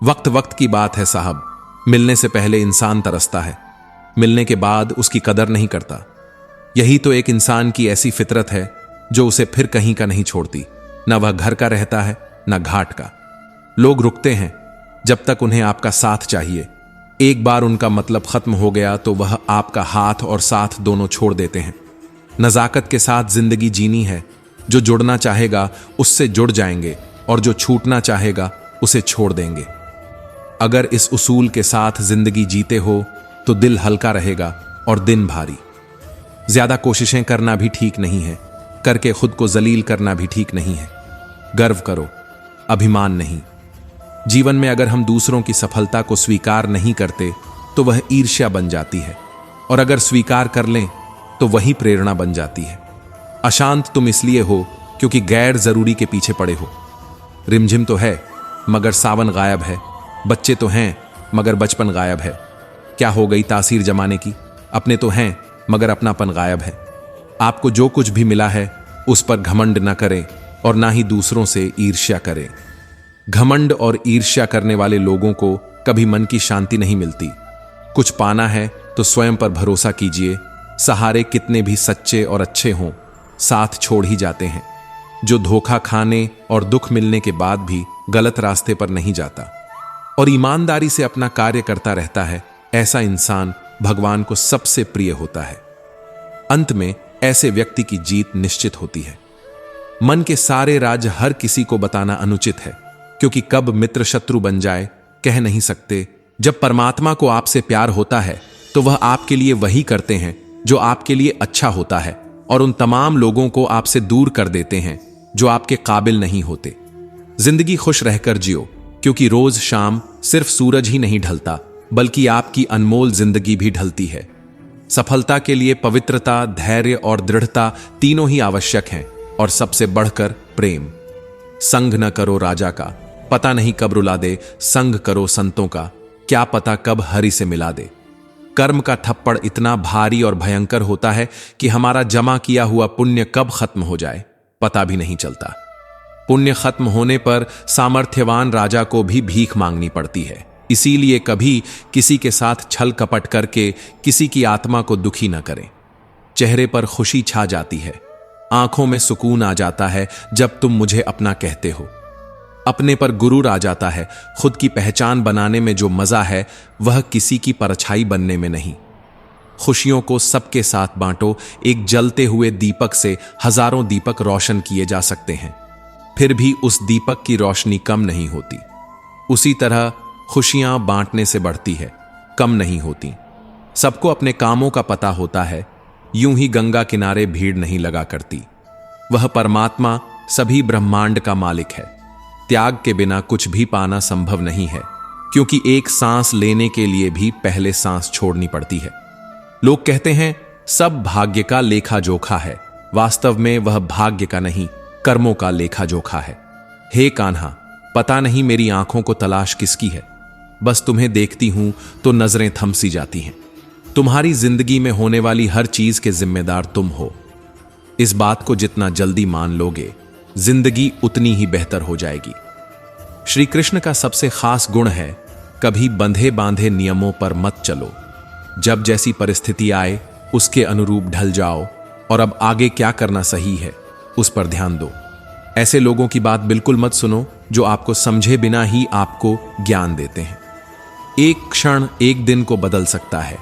वक्त वक्त की बात है साहब, मिलने से पहले इंसान तरसता है, मिलने के बाद उसकी कदर नहीं करता। यही तो एक इंसान की ऐसी फितरत है जो उसे फिर कहीं का नहीं छोड़ती। ना वह घर का रहता है ना घाट का। लोग रुकते हैं जब तक उन्हें आपका साथ चाहिए। एक बार उनका मतलब खत्म हो गया तो वह आपका हाथ और साथ दोनों छोड़ देते हैं। नजाकत के साथ जिंदगी जीनी है, जो जुड़ना चाहेगा उससे जुड़ जाएंगे और जो छूटना चाहेगा उसे छोड़ देंगे। अगर इस उसूल के साथ जिंदगी जीते हो तो दिल हल्का रहेगा और दिन भारी। ज्यादा कोशिशें करना भी ठीक नहीं है, करके खुद को जलील करना भी ठीक नहीं है। गर्व करो, अभिमान नहीं। जीवन में अगर हम दूसरों की सफलता को स्वीकार नहीं करते तो वह ईर्ष्या बन जाती है, और अगर स्वीकार कर लें तो वही प्रेरणा बन जाती है। अशांत तुम इसलिए हो क्योंकि गैर जरूरी के पीछे पड़े हो। रिमझिम तो है मगर सावन गायब है, बच्चे तो हैं मगर बचपन गायब है। क्या हो गई तासीर जमाने की, अपने तो हैं मगर अपनापन गायब है। आपको जो कुछ भी मिला है उस पर घमंड न करें और ना ही दूसरों से ईर्ष्या करें। घमंड और ईर्ष्या करने वाले लोगों को कभी मन की शांति नहीं मिलती। कुछ पाना है तो स्वयं पर भरोसा कीजिए। सहारे कितने भी सच्चे और अच्छे हों, साथ छोड़ ही जाते हैं। जो धोखा खाने और दुख मिलने के बाद भी गलत रास्ते पर नहीं जाता और ईमानदारी से अपना कार्य करता रहता है, ऐसा इंसान भगवान को सबसे प्रिय होता है। अंत में ऐसे व्यक्ति की जीत निश्चित होती है। मन के सारे राज हर किसी को बताना अनुचित है, क्योंकि कब मित्र शत्रु बन जाए कह नहीं सकते। जब परमात्मा को आपसे प्यार होता है तो वह आपके लिए वही करते हैं जो आपके लिए अच्छा होता है, और उन तमाम लोगों को आपसे दूर कर देते हैं जो आपके काबिल नहीं होते। जिंदगी खुश रहकर जियो, क्योंकि रोज शाम सिर्फ सूरज ही नहीं ढलता, बल्कि आपकी अनमोल जिंदगी भी ढलती है। सफलता के लिए पवित्रता, धैर्य और दृढ़ता तीनों ही आवश्यक हैं, और सबसे बढ़कर प्रेम। संग न करो राजा का, पता नहीं कब रुला दे। संग करो संतों का, क्या पता कब हरि से मिला दे। कर्म का थप्पड़ इतना भारी और भयंकर होता है कि हमारा जमा किया हुआ पुण्य कब खत्म हो जाए पता भी नहीं चलता। पुण्य खत्म होने पर सामर्थ्यवान राजा को भी भीख मांगनी पड़ती है। इसीलिए कभी किसी के साथ छल कपट करके किसी की आत्मा को दुखी न करें। चेहरे पर खुशी छा जाती है, आंखों में सुकून आ जाता है जब तुम मुझे अपना कहते हो। अपने पर गुरूर आ जाता है। खुद की पहचान बनाने में जो मजा है वह किसी की परछाई बनने में नहीं। खुशियों को सबके साथ बांटो। एक जलते हुए दीपक से हजारों दीपक रोशन किए जा सकते हैं, फिर भी उस दीपक की रोशनी कम नहीं होती। उसी तरह खुशियां बांटने से बढ़ती है, कम नहीं होती। सबको अपने कामों का पता होता है। यूं ही गंगा किनारे भीड़ नहीं लगा करती। वह परमात्मा सभी ब्रह्मांड का मालिक है। त्याग के बिना कुछ भी पाना संभव नहीं है, क्योंकि एक सांस लेने के लिए भी पहले सांस छोड़नी पड़ती है। लोग कहते हैं सब भाग्य का लेखा जोखा है। वास्तव में वह भाग्य का नहीं, कर्मों का लेखा जोखा है। हे कान्हा, पता नहीं मेरी आंखों को तलाश किसकी है। बस तुम्हें देखती हूं तो नजरें थम सी जाती हैं। तुम्हारी जिंदगी में होने वाली हर चीज के जिम्मेदार तुम हो। इस बात को जितना जल्दी मान लोगे, जिंदगी उतनी ही बेहतर हो जाएगी। श्री कृष्ण का सबसे खास गुण है, कभी बंधे बांधे नियमों पर मत चलो। जब जैसी परिस्थिति आए उसके अनुरूप ढल जाओ, और अब आगे क्या करना सही है उस पर ध्यान दो। ऐसे लोगों की बात बिल्कुल मत सुनो जो आपको समझे बिना ही आपको ज्ञान देते हैं। एक क्षण एक दिन को बदल सकता है,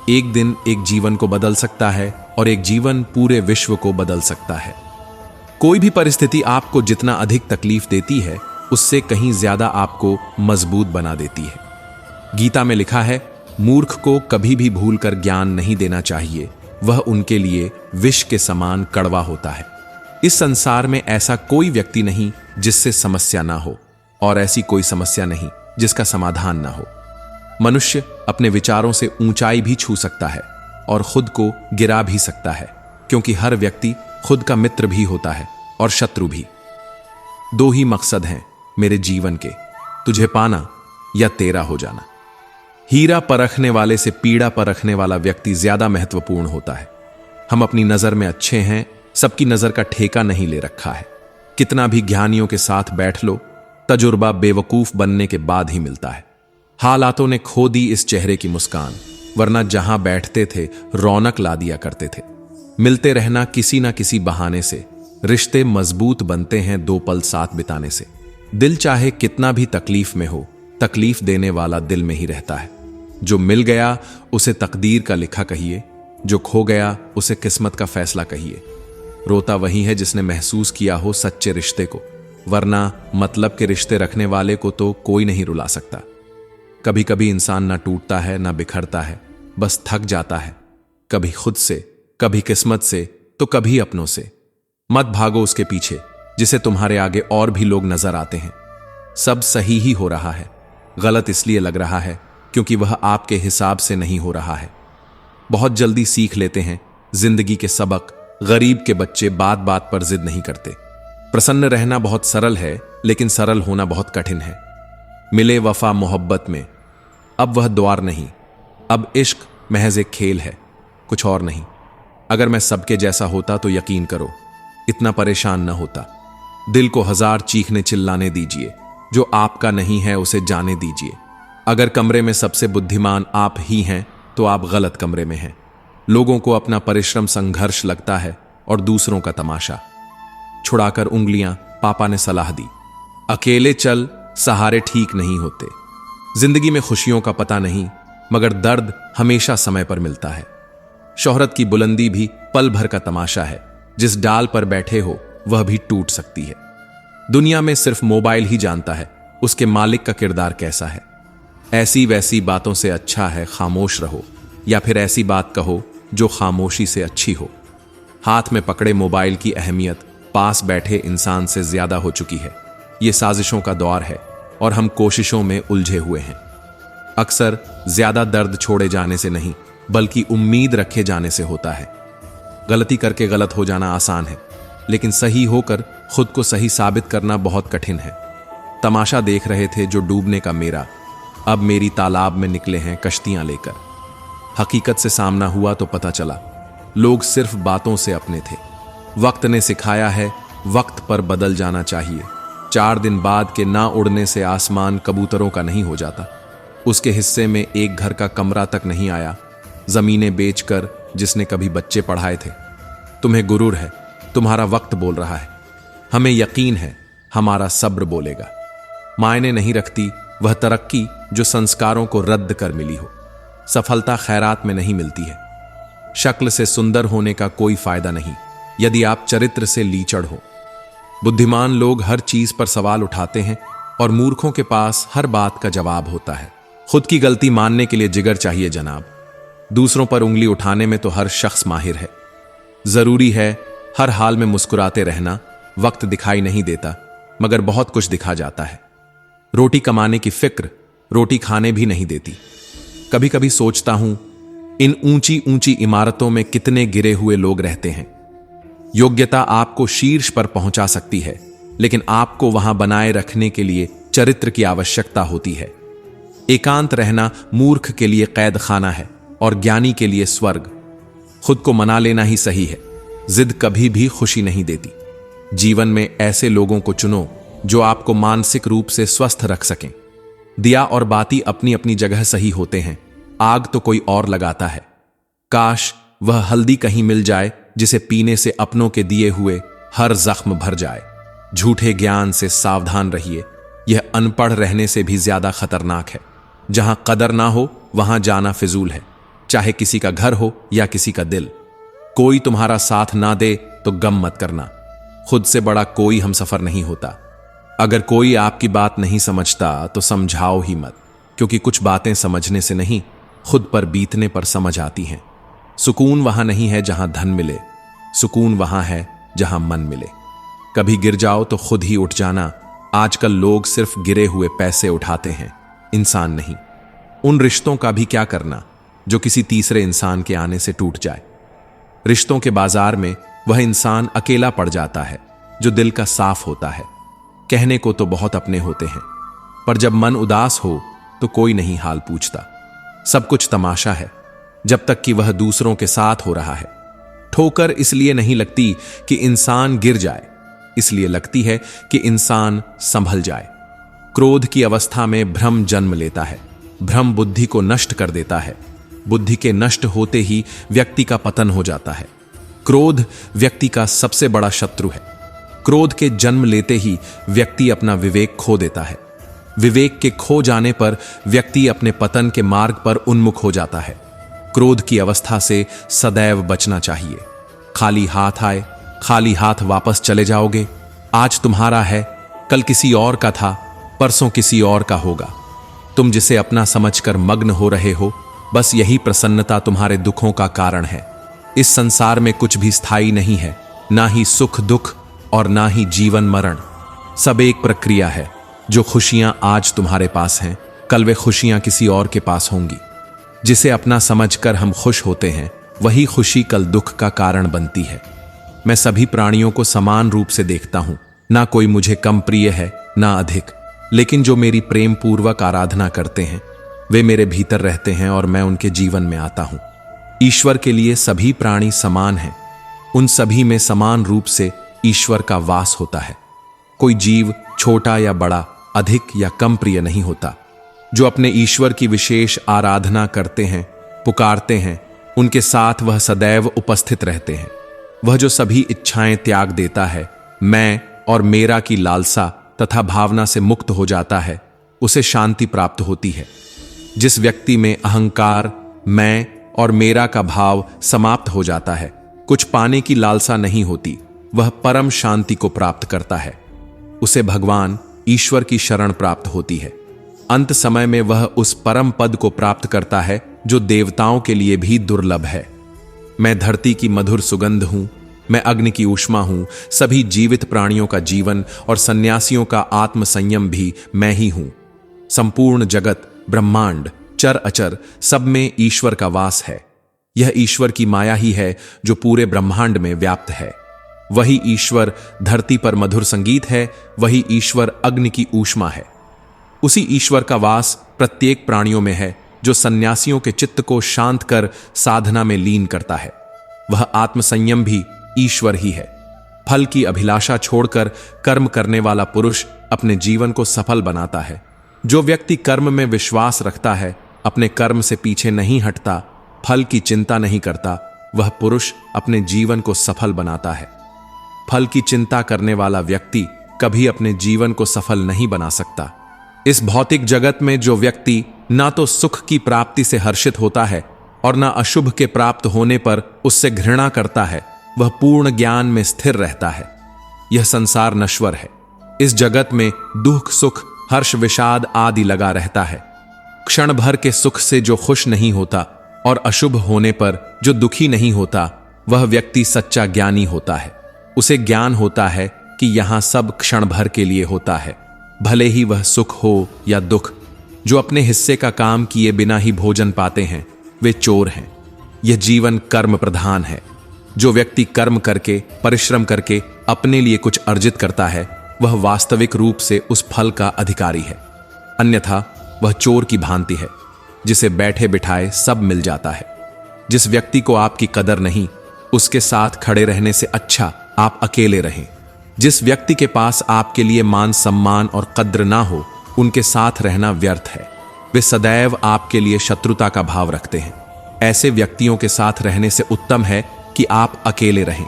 एक दिन एक जीवन को बदल सकता है, और एक जीवन पूरे विश्व को बदल सकता है। कोई भी परिस्थिति आपको जितना अधिक तकलीफ देती है, उससे कहीं ज्यादा आपको मजबूत बना देती है। गीता में लिखा है, मूर्ख को कभी भी भूलकर ज्ञान नहीं देना चाहिए, वह उनके लिए विष के समान कड़वा होता है। इस संसार में ऐसा कोई व्यक्ति नहीं जिससे समस्या ना हो, और ऐसी कोई समस्या नहीं जिसका समाधान ना हो। मनुष्य अपने विचारों से ऊंचाई भी छू सकता है और खुद को गिरा भी सकता है, क्योंकि हर व्यक्ति खुद का मित्र भी होता है और शत्रु भी। दो ही मकसद हैं मेरे जीवन के, तुझे पाना या तेरा हो जाना। हीरा परखने वाले से पीड़ा परखने वाला व्यक्ति ज्यादा महत्वपूर्ण होता है। हम अपनी नजर में अच्छे हैं, सबकी नजर का ठेका नहीं ले रखा है। कितना भी ज्ञानियों के साथ बैठ लो, तजुर्बा बेवकूफ बनने के बाद ही मिलता है। हालातों ने खो दी इस चेहरे की मुस्कान, वरना जहां बैठते थे रौनक ला दिया करते थे। मिलते रहना किसी ना किसी बहाने से, रिश्ते मजबूत बनते हैं दो पल साथ बिताने से। दिल चाहे कितना भी तकलीफ में हो, तकलीफ देने वाला दिल में ही रहता है। जो मिल गया उसे तकदीर का लिखा कहिए, जो खो गया उसे किस्मत का फैसला कहिए। रोता वही है जिसने महसूस किया हो सच्चे रिश्ते को, वरना मतलब के रिश्ते रखने वाले को तो कोई नहीं रुला सकता। कभी कभी इंसान ना टूटता है ना बिखरता है, बस थक जाता है, कभी खुद से, कभी किस्मत से, तो कभी अपनों से। मत भागो उसके पीछे जिसे तुम्हारे आगे और भी लोग नजर आते हैं। सब सही ही हो रहा है, गलत इसलिए लग रहा है क्योंकि वह आपके हिसाब से नहीं हो रहा है। बहुत जल्दी सीख लेते हैं जिंदगी के सबक। गरीब के बच्चे बात बात पर जिद नहीं करते। प्रसन्न रहना बहुत सरल है, लेकिन सरल होना बहुत कठिन है। मिले वफा मोहब्बत में, अब वह द्वार नहीं, अब इश्क महज एक खेल है, कुछ और नहीं। अगर मैं सबके जैसा होता तो यकीन करो इतना परेशान न होता। दिल को हजार चीखने चिल्लाने दीजिए, जो आपका नहीं है उसे जाने दीजिए। अगर कमरे में सबसे बुद्धिमान आप ही हैं तो आप गलत कमरे में हैं। लोगों को अपना परिश्रम संघर्ष लगता है और दूसरों का तमाशा। छुड़ाकर उंगलियां पापा ने सलाह दी, अकेले चल, सहारे ठीक नहीं होते। जिंदगी में खुशियों का पता नहीं, मगर दर्द हमेशा समय पर मिलता है। शोहरत की बुलंदी भी पल भर का तमाशा है। जिस डाल पर बैठे हो वह भी टूट सकती है। दुनिया में सिर्फ मोबाइल ही जानता है उसके मालिक का किरदार कैसा है। ऐसी वैसी बातों से अच्छा है खामोश रहो, या फिर ऐसी बात कहो जो खामोशी से अच्छी हो। हाथ में पकड़े मोबाइल की अहमियत पास बैठे इंसान से ज्यादा हो चुकी है। ये साजिशों का दौर है और हम कोशिशों में उलझे हुए हैं। अक्सर ज्यादा दर्द छोड़े जाने से नहीं, बल्कि उम्मीद रखे जाने से होता है। गलती करके गलत हो जाना आसान है, लेकिन सही होकर खुद को सही साबित करना बहुत कठिन है। तमाशा देख रहे थे जो डूबने का मेरा, अब मेरी तालाब में निकले हैं कश्तियां लेकर। हकीकत से सामना हुआ तो पता चला लोग सिर्फ बातों से अपने थे। वक्त ने सिखाया है वक्त पर बदल जाना चाहिए। 4 दिन बाद के ना उड़ने से आसमान कबूतरों का नहीं हो जाता। उसके हिस्से में एक घर का कमरा तक नहीं आया, जमीनें बेचकर जिसने कभी बच्चे पढ़ाए थे। तुम्हें गुरूर है, तुम्हारा वक्त बोल रहा है। हमें यकीन है हमारा सब्र बोलेगा। मायने नहीं रखती वह तरक्की जो संस्कारों को रद्द कर मिली हो। सफलता खैरात में नहीं मिलती है। शक्ल से सुंदर होने का कोई फायदा नहीं यदि आप चरित्र से लीचड़ हो। बुद्धिमान लोग हर चीज पर सवाल उठाते हैं और मूर्खों के पास हर बात का जवाब होता है। खुद की गलती मानने के लिए जिगर चाहिए जनाब। दूसरों पर उंगली उठाने में तो हर शख्स माहिर है। जरूरी है हर हाल में मुस्कुराते रहना। वक्त दिखाई नहीं देता, मगर बहुत कुछ दिखा जाता है। रोटी कमाने की फिक्र रोटी खाने भी नहीं देती। कभी कभी सोचता हूं इन ऊंची ऊंची इमारतों में कितने गिरे हुए लोग रहते हैं। योग्यता आपको शीर्ष पर पहुंचा सकती है, लेकिन आपको वहां बनाए रखने के लिए चरित्र की आवश्यकता होती है। एकांत रहना मूर्ख के लिए कैद खाना है और ज्ञानी के लिए स्वर्ग। खुद को मना लेना ही सही है। जिद कभी भी खुशी नहीं देती। जीवन में ऐसे लोगों को चुनो जो आपको मानसिक रूप से स्वस्थ रख सकें। दिया और बाती अपनी अपनी जगह सही होते हैं, आग तो कोई और लगाता है। काश वह हल्दी कहीं मिल जाए जिसे पीने से अपनों के दिए हुए हर जख्म भर जाए। झूठे ज्ञान से सावधान रहिए, यह अनपढ़ रहने से भी ज्यादा खतरनाक है। जहां कदर ना हो वहां जाना फिजूल है, चाहे किसी का घर हो या किसी का दिल। कोई तुम्हारा साथ ना दे तो गम मत करना। खुद से बड़ा कोई हमसफर नहीं होता। अगर कोई आपकी बात नहीं समझता तो समझाओ ही मत, क्योंकि कुछ बातें समझने से नहीं खुद पर बीतने पर समझ आती हैं। सुकून वहां नहीं है जहां धन मिले, सुकून वहां है जहां मन मिले। कभी गिर जाओ तो खुद ही उठ जाना। आजकल लोग सिर्फ गिरे हुए पैसे उठाते हैं, इंसान नहीं। उन रिश्तों का भी क्या करना जो किसी तीसरे इंसान के आने से टूट जाए। रिश्तों के बाजार में वह इंसान अकेला पड़ जाता है जो दिल का साफ होता है। कहने को तो बहुत अपने होते हैं, पर जब मन उदास हो तो कोई नहीं हाल पूछता। सब कुछ तमाशा है जब तक कि वह दूसरों के साथ हो रहा है। ठोकर इसलिए नहीं लगती कि इंसान गिर जाए, इसलिए लगती है कि इंसान संभल जाए। क्रोध की अवस्था में भ्रम जन्म लेता है। भ्रम बुद्धि को नष्ट कर देता है। बुद्धि के नष्ट होते ही व्यक्ति का पतन हो जाता है। क्रोध व्यक्ति का सबसे बड़ा शत्रु है। क्रोध के जन्म लेते ही व्यक्ति अपना विवेक खो देता है। विवेक के खो जाने पर व्यक्ति अपने पतन के मार्ग पर उन्मुख हो जाता है। क्रोध की अवस्था से सदैव बचना चाहिए। खाली हाथ आए, खाली हाथ वापस चले जाओगे। आज तुम्हारा है, कल किसी और का था, परसों किसी और का होगा। तुम जिसे अपना समझकर मग्न हो रहे हो, बस यही प्रसन्नता तुम्हारे दुखों का कारण है। इस संसार में कुछ भी स्थायी नहीं है, ना ही सुख दुख और ना ही जीवन मरण। सब एक प्रक्रिया है। जो खुशियां आज तुम्हारे पास हैं, कल वे खुशियां किसी और के पास होंगी। जिसे अपना समझकर हम खुश होते हैं, वही खुशी कल दुख का कारण बनती है। मैं सभी प्राणियों को समान रूप से देखता हूं। ना कोई मुझे कम प्रिय है ना अधिक, लेकिन जो मेरी प्रेम पूर्वक आराधना करते हैं वे मेरे भीतर रहते हैं और मैं उनके जीवन में आता हूं। ईश्वर के लिए सभी प्राणी समान हैं। उन सभी में समान रूप से ईश्वर का वास होता है। कोई जीव छोटा या बड़ा, अधिक या कम प्रिय नहीं होता। जो अपने ईश्वर की विशेष आराधना करते हैं, पुकारते हैं, उनके साथ वह सदैव उपस्थित रहते हैं। वह जो सभी इच्छाएं त्याग देता है, मैं और मेरा की लालसा तथा भावना से मुक्त हो जाता है, उसे शांति प्राप्त होती है। जिस व्यक्ति में अहंकार, मैं और मेरा का भाव समाप्त हो जाता है। कुछ पाने की लालसा नहीं होती, वह परम शांति को प्राप्त करता है। उसे भगवान ईश्वर की शरण प्राप्त होती है। अंत समय में वह उस परम पद को प्राप्त करता है जो देवताओं के लिए भी दुर्लभ है। मैं धरती की मधुर सुगंध हूं, मैं अग्नि की ऊष्मा हूं, सभी जीवित प्राणियों का जीवन और सन्यासियों का आत्म संयम भी मैं ही हूं। संपूर्ण जगत, ब्रह्मांड, चर अचर, सब में ईश्वर का वास है। यह ईश्वर की माया ही है जो पूरे ब्रह्मांड में व्याप्त है। वही ईश्वर धरती पर मधुर संगीत है, वही ईश्वर अग्नि की ऊष्मा है। उसी ईश्वर का वास प्रत्येक प्राणियों में है जो सन्यासियों के चित्त को शांत कर साधना में लीन करता है। वह आत्म संयम भी ईश्वर ही है। फल की अभिलाषा छोड़कर कर्म करने वाला पुरुष अपने जीवन को सफल बनाता है। जो व्यक्ति कर्म में विश्वास रखता है, अपने कर्म से पीछे नहीं हटता, फल की चिंता नहीं करता, वह पुरुष अपने जीवन को सफल बनाता है। फल की चिंता करने वाला व्यक्ति कभी अपने जीवन को सफल नहीं बना सकता। इस भौतिक जगत में जो व्यक्ति ना तो सुख की प्राप्ति से हर्षित होता है और ना अशुभ के प्राप्त होने पर उससे घृणा करता है, वह पूर्ण ज्ञान में स्थिर रहता है। यह संसार नश्वर है। इस जगत में दुख सुख, हर्ष विषाद आदि लगा रहता है। क्षण भर के सुख से जो खुश नहीं होता और अशुभ होने पर जो दुखी नहीं होता, वह व्यक्ति सच्चा ज्ञानी होता है। उसे ज्ञान होता है कि यहां सब क्षण भर के लिए होता है, भले ही वह सुख हो या दुख। जो अपने हिस्से का काम किए बिना ही भोजन पाते हैं, वे चोर हैं। यह जीवन कर्म प्रधान है। जो व्यक्ति कर्म करके, परिश्रम करके अपने लिए कुछ अर्जित करता है, वह वास्तविक रूप से उस फल का अधिकारी है। अन्यथा वह चोर की भांति है, जिसे बैठे बिठाए सब मिल जाता है। जिस व्यक्ति को आपकी कदर नहीं, उसके साथ खड़े रहने से अच्छा आप अकेले रहें। जिस व्यक्ति के पास आपके लिए मान सम्मान और कद्र ना हो, उनके साथ रहना व्यर्थ है। वे सदैव आपके लिए शत्रुता का भाव रखते हैं। ऐसे व्यक्तियों के साथ रहने से उत्तम है कि आप अकेले रहें।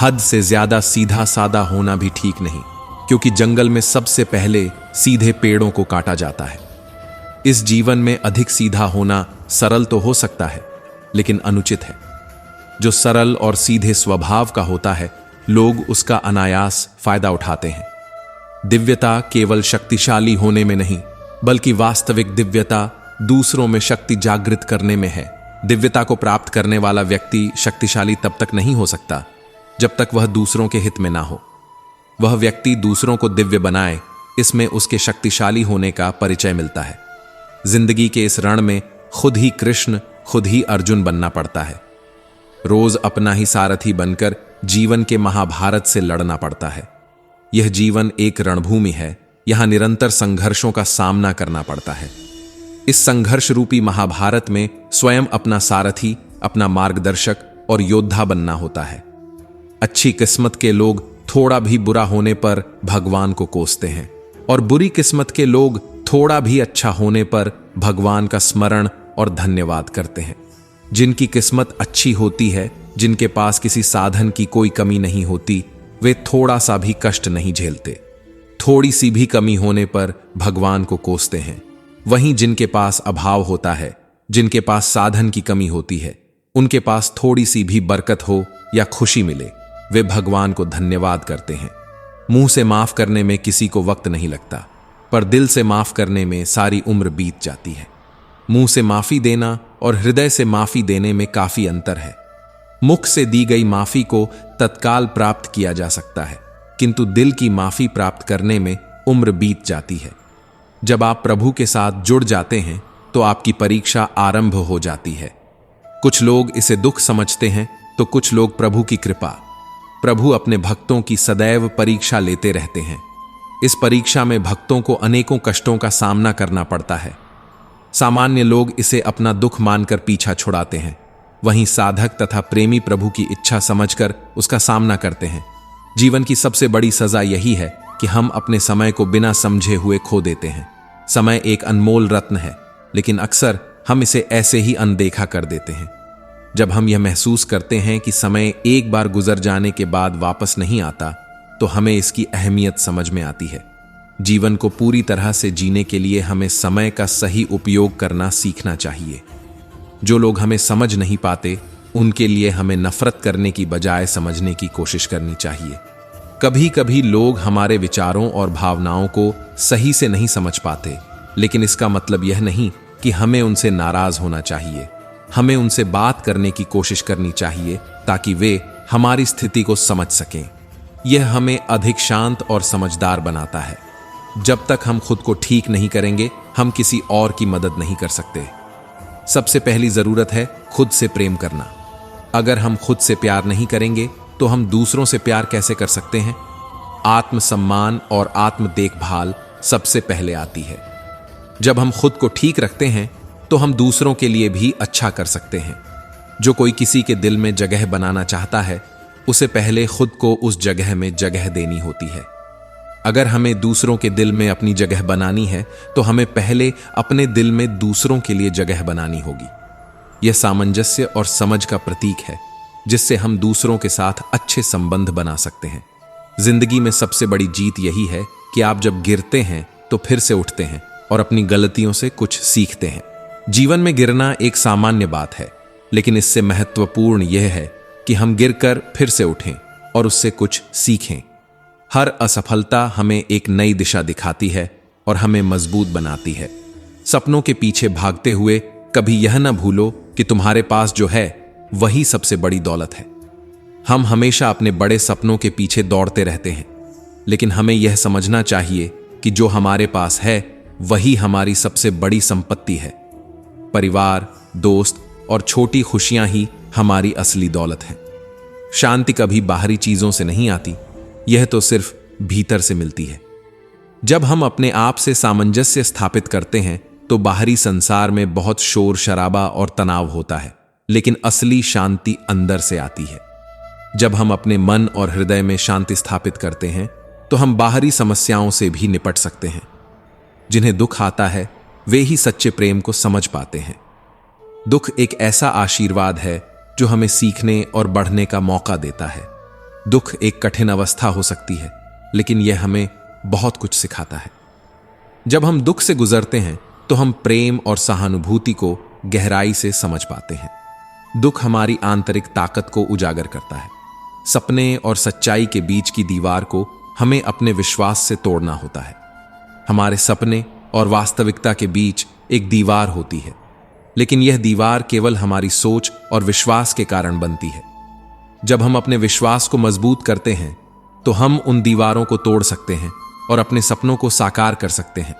हद से ज्यादा सीधा सादा होना भी ठीक नहीं, क्योंकि जंगल में सबसे पहले सीधे पेड़ों को काटा जाता है। इस जीवन में अधिक सीधा होना सरल तो हो सकता है, लेकिन अनुचित है। जो सरल और सीधे स्वभाव का होता है, लोग उसका अनायास फायदा उठाते हैं। दिव्यता केवल शक्तिशाली होने में नहीं, बल्कि वास्तविक दिव्यता दूसरों में शक्ति जागृत करने में है। दिव्यता को प्राप्त करने वाला व्यक्ति शक्तिशाली तब तक नहीं हो सकता जब तक वह दूसरों के हित में ना हो। वह व्यक्ति दूसरों को दिव्य बनाए, इसमें उसके शक्तिशाली होने का परिचय मिलता है। जिंदगी के इस रण में खुद ही कृष्ण, खुद ही अर्जुन बनना पड़ता है। रोज अपना ही सारथी बनकर जीवन के महाभारत से लड़ना पड़ता है। यह जीवन एक रणभूमि है, यहां निरंतर संघर्षों का सामना करना पड़ता है। इस संघर्ष रूपी महाभारत में स्वयं अपना सारथी, अपना मार्गदर्शक और योद्धा बनना होता है। अच्छी किस्मत के लोग थोड़ा भी बुरा होने पर भगवान को कोसते हैं, और बुरी किस्मत के लोग थोड़ा भी अच्छा होने पर भगवान का स्मरण और धन्यवाद करते हैं। जिनकी किस्मत अच्छी होती है, जिनके पास किसी साधन की कोई कमी नहीं होती, वे थोड़ा सा भी कष्ट नहीं झेलते। थोड़ी सी भी कमी होने पर भगवान को कोसते हैं। वहीं जिनके पास अभाव होता है, जिनके पास साधन की कमी होती है, उनके पास थोड़ी सी भी बरकत हो या खुशी मिले, वे भगवान को धन्यवाद करते हैं। मुंह से माफ करने में किसी को वक्त नहीं लगता, पर दिल से माफ करने में सारी उम्र बीत जाती है। मुंह से माफी देना और हृदय से माफी देने में काफी अंतर है। मुख से दी गई माफी को तत्काल प्राप्त किया जा सकता है, किंतु दिल की माफी प्राप्त करने में उम्र बीत जाती है। जब आप प्रभु के साथ जुड़ जाते हैं तो आपकी परीक्षा आरंभ हो जाती है। कुछ लोग इसे दुख समझते हैं तो कुछ लोग प्रभु की कृपा। प्रभु अपने भक्तों की सदैव परीक्षा लेते रहते हैं। इस परीक्षा में भक्तों को अनेकों कष्टों का सामना करना पड़ता है। सामान्य लोग इसे अपना दुख मानकर पीछा छुड़ाते हैं, वहीं साधक तथा प्रेमी प्रभु की इच्छा समझकर उसका सामना करते हैं। जीवन की सबसे बड़ी सजा यही है कि हम अपने समय को बिना समझे हुए खो देते हैं। समय एक अनमोल रत्न है, लेकिन अक्सर हम इसे ऐसे ही अनदेखा कर देते हैं। जब हम यह महसूस करते हैं कि समय एक बार गुजर जाने के बाद वापस नहीं आता, तो हमें इसकी अहमियत समझ में आती है। जीवन को पूरी तरह से जीने के लिए हमें समय का सही उपयोग करना सीखना चाहिए। जो लोग हमें समझ नहीं पाते उनके लिए हमें नफरत करने की बजाय समझने की कोशिश करनी चाहिए। कभी कभी लोग हमारे विचारों और भावनाओं को सही से नहीं समझ पाते, लेकिन इसका मतलब यह नहीं कि हमें उनसे नाराज होना चाहिए। हमें उनसे बात करने की कोशिश करनी चाहिए ताकि वे हमारी स्थिति को समझ सकें। यह हमें अधिक शांत और समझदार बनाता है। जब तक हम खुद को ठीक नहीं करेंगे, हम किसी और की मदद नहीं कर सकते। सबसे पहली जरूरत है खुद से प्रेम करना। अगर हम खुद से प्यार नहीं करेंगे तो हम दूसरों से प्यार कैसे कर सकते हैं? आत्मसम्मान और आत्म देखभाल सबसे पहले आती है। जब हम खुद को ठीक रखते हैं तो हम दूसरों के लिए भी अच्छा कर सकते हैं। जो कोई किसी के दिल में जगह बनाना चाहता है, उसे पहले खुद को उस जगह में जगह देनी होती है। अगर हमें दूसरों के दिल में अपनी जगह बनानी है तो हमें पहले अपने दिल में दूसरों के लिए जगह बनानी होगी। यह सामंजस्य और समझ का प्रतीक है, जिससे हम दूसरों के साथ अच्छे संबंध बना सकते हैं। जिंदगी में सबसे बड़ी जीत यही है कि आप जब गिरते हैं तो फिर से उठते हैं और अपनी गलतियों से कुछ सीखते हैं। जीवन में गिरना एक सामान्य बात है, लेकिन इससे महत्वपूर्ण यह है कि हम गिरकर फिर से उठें और उससे कुछ सीखें। हर असफलता हमें एक नई दिशा दिखाती है और हमें मजबूत बनाती है। सपनों के पीछे भागते हुए कभी यह न भूलो कि तुम्हारे पास जो है वही सबसे बड़ी दौलत है। हम हमेशा अपने बड़े सपनों के पीछे दौड़ते रहते हैं, लेकिन हमें यह समझना चाहिए कि जो हमारे पास है वही हमारी सबसे बड़ी संपत्ति है। परिवार, दोस्त और छोटी खुशियां ही हमारी असली दौलत है। शांति कभी बाहरी चीजों से नहीं आती, यह तो सिर्फ भीतर से मिलती है। जब हम अपने आप से सामंजस्य स्थापित करते हैं तो बाहरी संसार में बहुत शोर शराबा और तनाव होता है, लेकिन असली शांति अंदर से आती है। जब हम अपने मन और हृदय में शांति स्थापित करते हैं तो हम बाहरी समस्याओं से भी निपट सकते हैं। जिन्हें दुख आता है वे ही सच्चे प्रेम को समझ पाते हैं। दुख एक ऐसा आशीर्वाद है जो हमें सीखने और बढ़ने का मौका देता है। दुख एक कठिन अवस्था हो सकती है, लेकिन यह हमें बहुत कुछ सिखाता है। जब हम दुख से गुजरते हैं तो हम प्रेम और सहानुभूति को गहराई से समझ पाते हैं। दुख हमारी आंतरिक ताकत को उजागर करता है। सपने और सच्चाई के बीच की दीवार को हमें अपने विश्वास से तोड़ना होता है। हमारे सपने और वास्तविकता के बीच एक दीवार होती है, लेकिन यह दीवार केवल हमारी सोच और विश्वास के कारण बनती है। जब हम अपने विश्वास को मजबूत करते हैं तो हम उन दीवारों को तोड़ सकते हैं और अपने सपनों को साकार कर सकते हैं।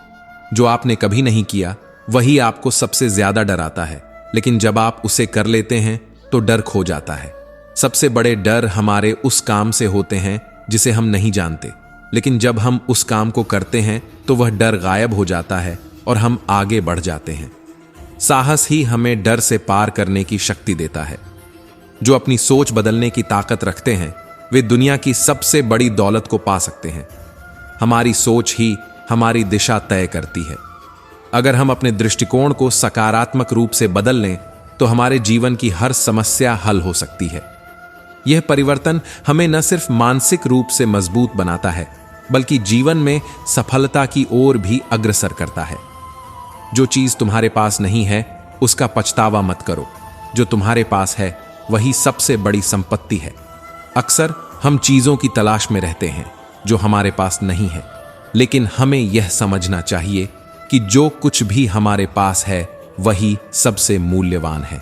जो आपने कभी नहीं किया वही आपको सबसे ज्यादा डराता है, लेकिन जब आप उसे कर लेते हैं तो डर खो जाता है। सबसे बड़े डर हमारे उस काम से होते हैं जिसे हम नहीं जानते, लेकिन जब हम उस काम को करते हैं तो वह डर गायब हो जाता है और हम आगे बढ़ जाते हैं। साहस ही हमें डर से पार करने की शक्ति देता है। जो अपनी सोच बदलने की ताकत रखते हैं वे दुनिया की सबसे बड़ी दौलत को पा सकते हैं। हमारी सोच ही हमारी दिशा तय करती है। अगर हम अपने दृष्टिकोण को सकारात्मक रूप से बदल लें तो हमारे जीवन की हर समस्या हल हो सकती है। यह परिवर्तन हमें न सिर्फ मानसिक रूप से मजबूत बनाता है, बल्कि जीवन में सफलता की ओर भी अग्रसर करता है। जो चीज तुम्हारे पास नहीं है उसका पछतावा मत करो। जो तुम्हारे पास है वही सबसे बड़ी संपत्ति है। अक्सर हम चीजों की तलाश में रहते हैं जो हमारे पास नहीं है, लेकिन हमें यह समझना चाहिए कि जो कुछ भी हमारे पास है वही सबसे मूल्यवान है।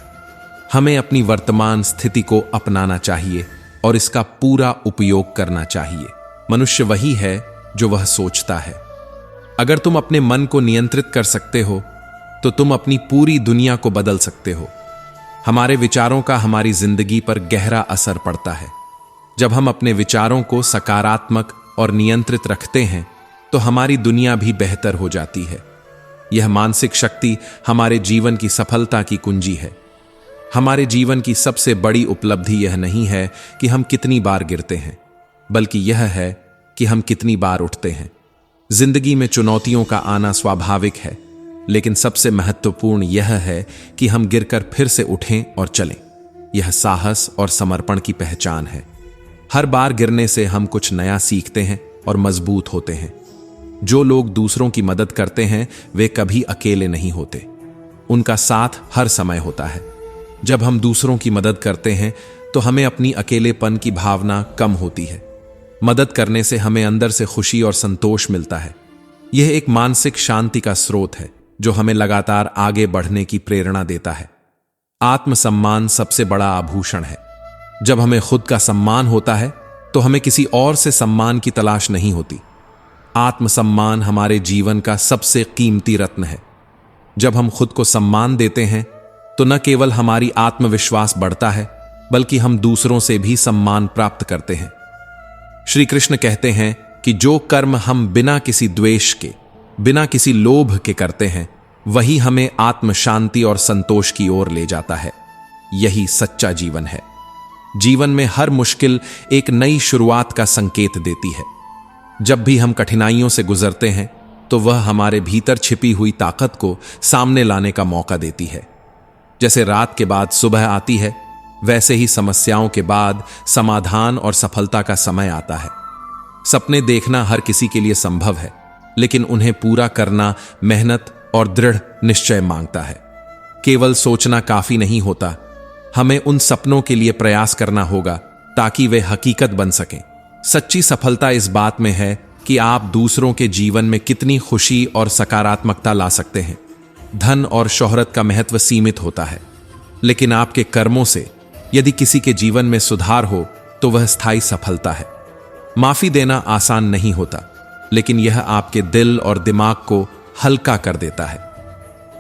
हमें अपनी वर्तमान स्थिति को अपनाना चाहिए और इसका पूरा उपयोग करना चाहिए। मनुष्य वही है जो वह सोचता है। अगर तुम अपने मन को नियंत्रित कर सकते हो तो तुम अपनी पूरी दुनिया को बदल सकते हो। हमारे विचारों का हमारी जिंदगी पर गहरा असर पड़ता है। जब हम अपने विचारों को सकारात्मक और नियंत्रित रखते हैं तो हमारी दुनिया भी बेहतर हो जाती है। यह मानसिक शक्ति हमारे जीवन की सफलता की कुंजी है। हमारे जीवन की सबसे बड़ी उपलब्धि यह नहीं है कि हम कितनी बार गिरते हैं, बल्कि यह है कि हम कितनी बार उठते हैं। जिंदगी में चुनौतियों का आना स्वाभाविक है, लेकिन सबसे महत्वपूर्ण यह है कि हम गिरकर फिर से उठें और चलें। यह साहस और समर्पण की पहचान है। हर बार गिरने से हम कुछ नया सीखते हैं और मजबूत होते हैं। जो लोग दूसरों की मदद करते हैं वे कभी अकेले नहीं होते। उनका साथ हर समय होता है। जब हम दूसरों की मदद करते हैं तो हमें अपनी अकेलेपन की भावना कम होती है। मदद करने से हमें अंदर से खुशी और संतोष मिलता है। यह एक मानसिक शांति का स्रोत है जो हमें लगातार आगे बढ़ने की प्रेरणा देता है। आत्मसम्मान सबसे बड़ा आभूषण है। जब हमें खुद का सम्मान होता है तो हमें किसी और से सम्मान की तलाश नहीं होती। आत्मसम्मान हमारे जीवन का सबसे कीमती रत्न है। जब हम खुद को सम्मान देते हैं तो न केवल हमारी आत्मविश्वास बढ़ता है बल्कि हम दूसरों से भी सम्मान प्राप्त करते हैं। श्री कृष्ण कहते हैं कि जो कर्म हम बिना किसी द्वेष के, बिना किसी लोभ के करते हैं, वही हमें आत्म शांति और संतोष की ओर ले जाता है। यही सच्चा जीवन है। जीवन में हर मुश्किल एक नई शुरुआत का संकेत देती है। जब भी हम कठिनाइयों से गुजरते हैं तो वह हमारे भीतर छिपी हुई ताकत को सामने लाने का मौका देती है। जैसे रात के बाद सुबह आती है, वैसे ही समस्याओं के बाद समाधान और सफलता का समय आता है। सपने देखना हर किसी के लिए संभव है, लेकिन उन्हें पूरा करना मेहनत और दृढ़ निश्चय मांगता है। केवल सोचना काफी नहीं होता, हमें उन सपनों के लिए प्रयास करना होगा ताकि वे हकीकत बन सकें। सच्ची सफलता इस बात में है कि आप दूसरों के जीवन में कितनी खुशी और सकारात्मकता ला सकते हैं। धन और शोहरत का महत्व सीमित होता है, लेकिन आपके कर्मों से यदि किसी के जीवन में सुधार हो तो वह स्थायी सफलता है। माफी देना आसान नहीं होता, लेकिन यह आपके दिल और दिमाग को हल्का कर देता है।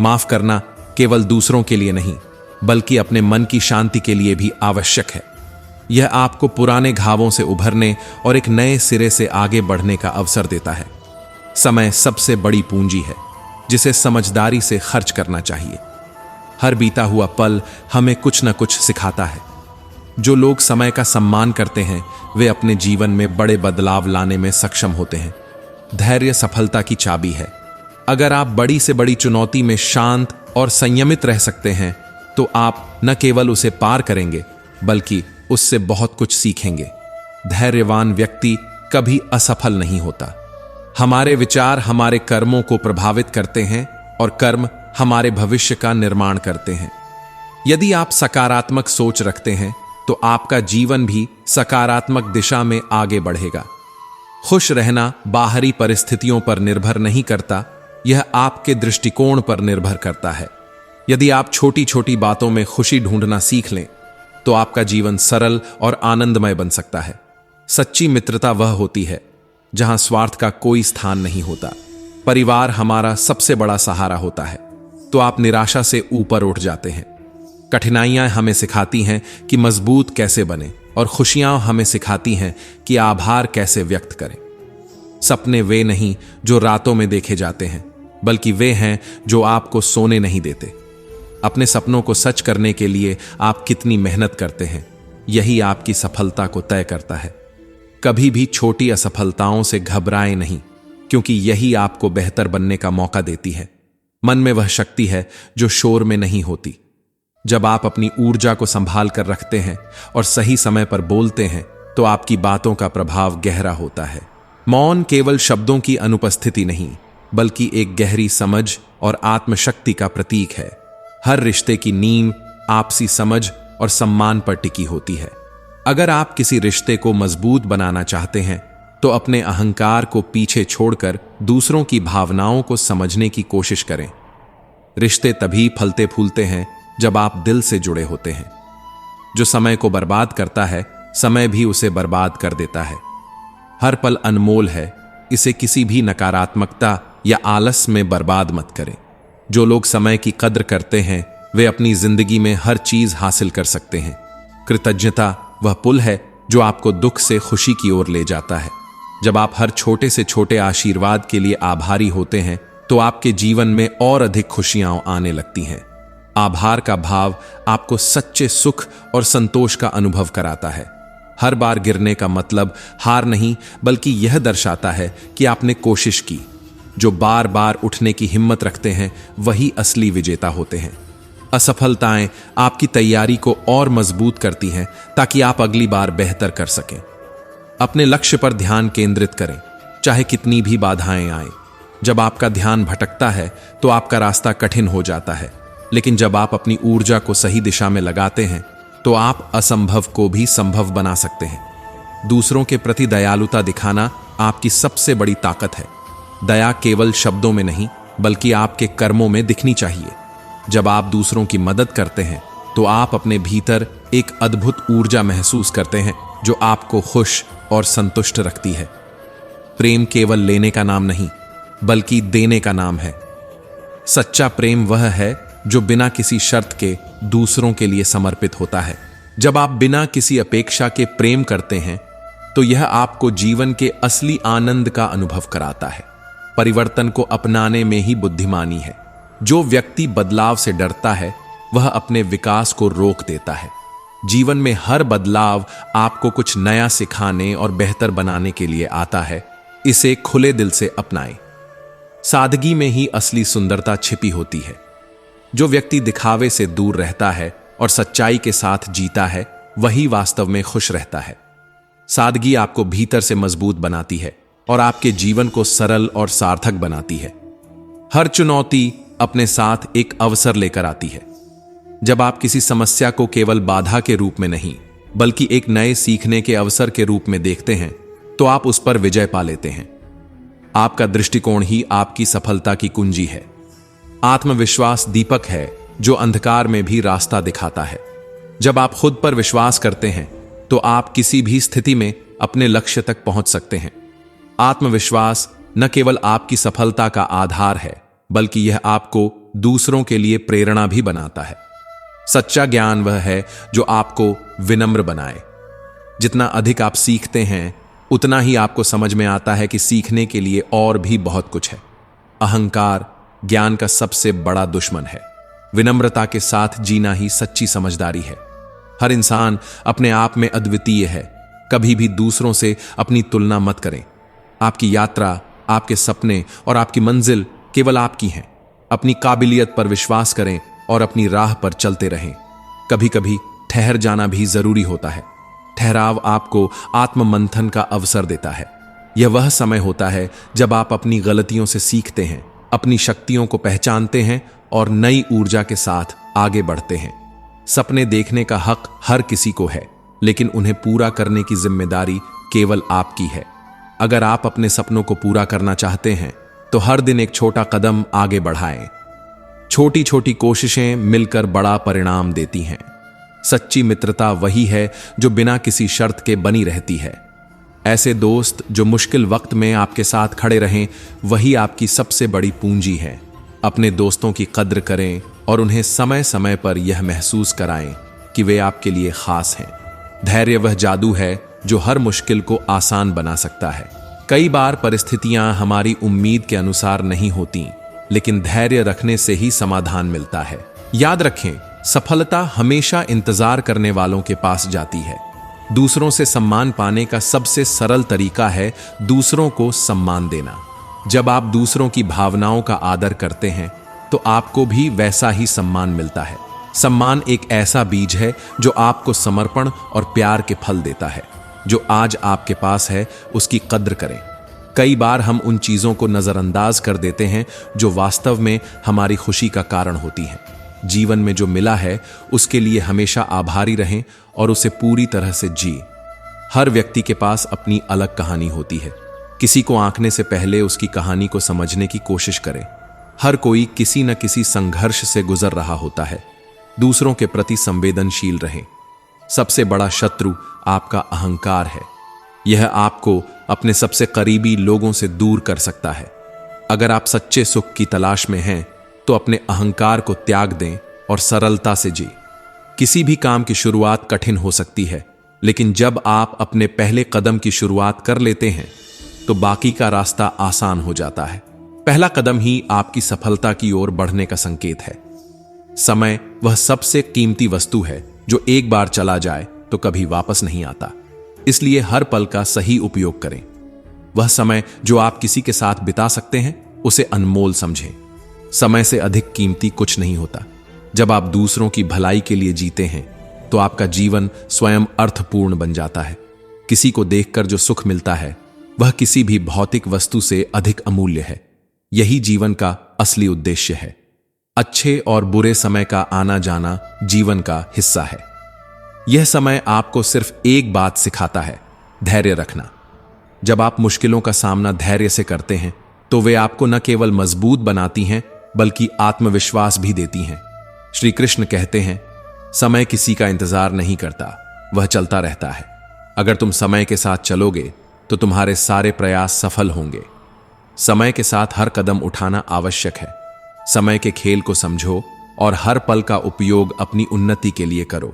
माफ करना केवल दूसरों के लिए नहीं बल्कि अपने मन की शांति के लिए भी आवश्यक है। यह आपको पुराने घावों से उभरने और एक नए सिरे से आगे बढ़ने का अवसर देता है। समय सबसे बड़ी पूंजी है जिसे समझदारी से खर्च करना चाहिए। हर बीता हुआ पल हमें कुछ न कुछ सिखाता है। जो लोग समय का सम्मान करते हैं वे अपने जीवन में बड़े बदलाव लाने में सक्षम होते हैं। धैर्य सफलता की चाबी है। अगर आप बड़ी से बड़ी चुनौती में शांत और संयमित रह सकते हैं तो आप न केवल उसे पार करेंगे बल्कि उससे बहुत कुछ सीखेंगे। धैर्यवान व्यक्ति कभी असफल नहीं होता। हमारे विचार हमारे कर्मों को प्रभावित करते हैं और कर्म हमारे भविष्य का निर्माण करते हैं। यदि आप सकारात्मक सोच रखते हैं तो आपका जीवन भी सकारात्मक दिशा में आगे बढ़ेगा। खुश रहना बाहरी परिस्थितियों पर निर्भर नहीं करता, यह आपके दृष्टिकोण पर निर्भर करता है। यदि आप छोटी छोटी बातों में खुशी ढूंढना सीख लें तो आपका जीवन सरल और आनंदमय बन सकता है। सच्ची मित्रता वह होती है जहां स्वार्थ का कोई स्थान नहीं होता। परिवार हमारा सबसे बड़ा सहारा होता है तो आप निराशा से ऊपर उठ जाते हैं। कठिनाइयां हमें सिखाती हैं कि मजबूत कैसे बने और खुशियां हमें सिखाती हैं कि आभार कैसे व्यक्त करें। सपने वे नहीं जो रातों में देखे जाते हैं, बल्कि वे हैं जो आपको सोने नहीं देते। अपने सपनों को सच करने के लिए आप कितनी मेहनत करते हैं, यही आपकी सफलता को तय करता है। कभी भी छोटी असफलताओं से घबराएं नहीं, क्योंकि यही आपको बेहतर बनने का मौका देती है। मन में वह शक्ति है जो शोर में नहीं होती। जब आप अपनी ऊर्जा को संभाल कर रखते हैं और सही समय पर बोलते हैं तो आपकी बातों का प्रभाव गहरा होता है। मौन केवल शब्दों की अनुपस्थिति नहीं बल्कि एक गहरी समझ और आत्मशक्ति का प्रतीक है। हर रिश्ते की नींव आपसी समझ और सम्मान पर टिकी होती है। अगर आप किसी रिश्ते को मजबूत बनाना चाहते हैं तो अपने अहंकार को पीछे छोड़कर दूसरों की भावनाओं को समझने की कोशिश करें। रिश्ते तभी फलते फूलते हैं जब आप दिल से जुड़े होते हैं। जो समय को बर्बाद करता है, समय भी उसे बर्बाद कर देता है। हर पल अनमोल है, इसे किसी भी नकारात्मकता या आलस में बर्बाद मत करें। जो लोग समय की कद्र करते हैं वे अपनी जिंदगी में हर चीज हासिल कर सकते हैं। कृतज्ञता वह पुल है जो आपको दुख से खुशी की ओर ले जाता है। जब आप हर छोटे से छोटे आशीर्वाद के लिए आभारी होते हैं तो आपके जीवन में और अधिक खुशियां आने लगती हैं। आभार का भाव आपको सच्चे सुख और संतोष का अनुभव कराता है। हर बार गिरने का मतलब हार नहीं बल्कि यह दर्शाता है कि आपने कोशिश की। जो बार बार उठने की हिम्मत रखते हैं वही असली विजेता होते हैं। असफलताएं आपकी तैयारी को और मजबूत करती हैं ताकि आप अगली बार बेहतर कर सकें। अपने लक्ष्य पर ध्यान केंद्रित करें, चाहे कितनी भी बाधाएं आएं। जब आपका ध्यान भटकता है तो आपका रास्ता कठिन हो जाता है, लेकिन जब आप अपनी ऊर्जा को सही दिशा में लगाते हैं तो आप असंभव को भी संभव बना सकते हैं। दूसरों के प्रति दयालुता दिखाना आपकी सबसे बड़ी ताकत है। दया केवल शब्दों में नहीं बल्कि आपके कर्मों में दिखनी चाहिए। जब आप दूसरों की मदद करते हैं तो आप अपने भीतर एक अद्भुत ऊर्जा महसूस करते हैं जो आपको खुश और संतुष्ट रखती है। प्रेम केवल लेने का नाम नहीं बल्कि देने का नाम है। सच्चा प्रेम वह है जो बिना किसी शर्त के दूसरों के लिए समर्पित होता है। जब आप बिना किसी अपेक्षा के प्रेम करते हैं तो यह आपको जीवन के असली आनंद का अनुभव कराता है। परिवर्तन को अपनाने में ही बुद्धिमानी है। जो व्यक्ति बदलाव से डरता है वह अपने विकास को रोक देता है। जीवन में हर बदलाव आपको कुछ नया सिखाने और बेहतर बनाने के लिए आता है। इसे खुले दिल से अपनाएं। सादगी में ही असली सुंदरता छिपी होती है। जो व्यक्ति दिखावे से दूर रहता है और सच्चाई के साथ जीता है वही वास्तव में खुश रहता है। सादगी आपको भीतर से मजबूत बनाती है और आपके जीवन को सरल और सार्थक बनाती है। हर चुनौती अपने साथ एक अवसर लेकर आती है। जब आप किसी समस्या को केवल बाधा के रूप में नहीं बल्कि एक नए सीखने के अवसर के रूप में देखते हैं तो आप उस पर विजय पा लेते हैं। आपका दृष्टिकोण ही आपकी सफलता की कुंजी है। आत्मविश्वास दीपक है जो अंधकार में भी रास्ता दिखाता है। जब आप खुद पर विश्वास करते हैं तो आप किसी भी स्थिति में अपने लक्ष्य तक पहुंच सकते हैं। आत्मविश्वास न केवल आपकी सफलता का आधार है बल्कि यह आपको दूसरों के लिए प्रेरणा भी बनाता है। सच्चा ज्ञान वह है जो आपको विनम्र बनाए। जितना अधिक आप सीखते हैं उतना ही आपको समझ में आता है कि सीखने के लिए और भी बहुत कुछ है। अहंकार ज्ञान का सबसे बड़ा दुश्मन है। विनम्रता के साथ जीना ही सच्ची समझदारी है। हर इंसान अपने आप में अद्वितीय है। कभी भी दूसरों से अपनी तुलना मत करें। आपकी यात्रा, आपके सपने और आपकी मंजिल केवल आपकी हैं। अपनी काबिलियत पर विश्वास करें और अपनी राह पर चलते रहें। कभी कभी ठहर जाना भी जरूरी होता है। ठहराव आपको आत्ममंथन का अवसर देता है। यह वह समय होता है जब आप अपनी गलतियों से सीखते हैं, अपनी शक्तियों को पहचानते हैं और नई ऊर्जा के साथ आगे बढ़ते हैं। सपने देखने का हक हर किसी को है, लेकिन उन्हें पूरा करने की जिम्मेदारी केवल आपकी है। अगर आप अपने सपनों को पूरा करना चाहते हैं तो हर दिन एक छोटा कदम आगे बढ़ाएं। छोटी छोटी कोशिशें मिलकर बड़ा परिणाम देती हैं। सच्ची मित्रता वही है जो बिना किसी शर्त के बनी रहती है। ऐसे दोस्त जो मुश्किल वक्त में आपके साथ खड़े रहें, वही आपकी सबसे बड़ी पूंजी है। अपने दोस्तों की कद्र करें और उन्हें समय समय पर यह महसूस कराएं कि वे आपके लिए खास हैं। धैर्य वह जादू है जो हर मुश्किल को आसान बना सकता है। कई बार परिस्थितियां हमारी उम्मीद के अनुसार नहीं होती, लेकिन धैर्य रखने से ही समाधान मिलता है। याद रखें, सफलता हमेशा इंतजार करने वालों के पास जाती है। दूसरों से सम्मान पाने का सबसे सरल तरीका है दूसरों को सम्मान देना। जब आप दूसरों की भावनाओं का आदर करते हैं तो आपको भी वैसा ही सम्मान मिलता है। सम्मान एक ऐसा बीज है जो आपको समर्पण और प्यार के फल देता है। जो आज आपके पास है उसकी कद्र करें। कई बार हम उन चीजों को नजरअंदाज कर देते हैं जो वास्तव में हमारी खुशी का कारण होती हैं। जीवन में जो मिला है उसके लिए हमेशा आभारी रहें और उसे पूरी तरह से जिए। हर व्यक्ति के पास अपनी अलग कहानी होती है। किसी को आंकने से पहले उसकी कहानी को समझने की कोशिश करें। हर कोई किसी न किसी संघर्ष से गुजर रहा होता है। दूसरों के प्रति संवेदनशील रहें। सबसे बड़ा शत्रु आपका अहंकार है। यह आपको अपने सबसे करीबी लोगों से दूर कर सकता है। अगर आप सच्चे सुख की तलाश में हैं तो अपने अहंकार को त्याग दें और सरलता से जी। किसी भी काम की शुरुआत कठिन हो सकती है, लेकिन जब आप अपने पहले कदम की शुरुआत कर लेते हैं तो बाकी का रास्ता आसान हो जाता है। पहला कदम ही आपकी सफलता की ओर बढ़ने का संकेत है। समय वह सबसे कीमती वस्तु है जो एक बार चला जाए तो कभी वापस नहीं आता। इसलिए हर पल का सही उपयोग करें। वह समय जो आप किसी के साथ बिता सकते हैं उसे अनमोल समझें। समय से अधिक कीमती कुछ नहीं होता। जब आप दूसरों की भलाई के लिए जीते हैं तो आपका जीवन स्वयं अर्थपूर्ण बन जाता है। किसी को देखकर जो सुख मिलता है वह किसी भी भौतिक वस्तु से अधिक अमूल्य है। यही जीवन का असली उद्देश्य है। अच्छे और बुरे समय का आना जाना जीवन का हिस्सा है। यह समय आपको सिर्फ एक बात सिखाता है, धैर्य रखना। जब आप मुश्किलों का सामना धैर्य से करते हैं तो वे आपको न केवल मजबूत बनाती हैं बल्कि आत्मविश्वास भी देती हैं। श्री कृष्ण कहते हैं, समय किसी का इंतजार नहीं करता, वह चलता रहता है। अगर तुम समय के साथ चलोगे तो तुम्हारे सारे प्रयास सफल होंगे। समय के साथ हर कदम उठाना आवश्यक है। समय के खेल को समझो और हर पल का उपयोग अपनी उन्नति के लिए करो।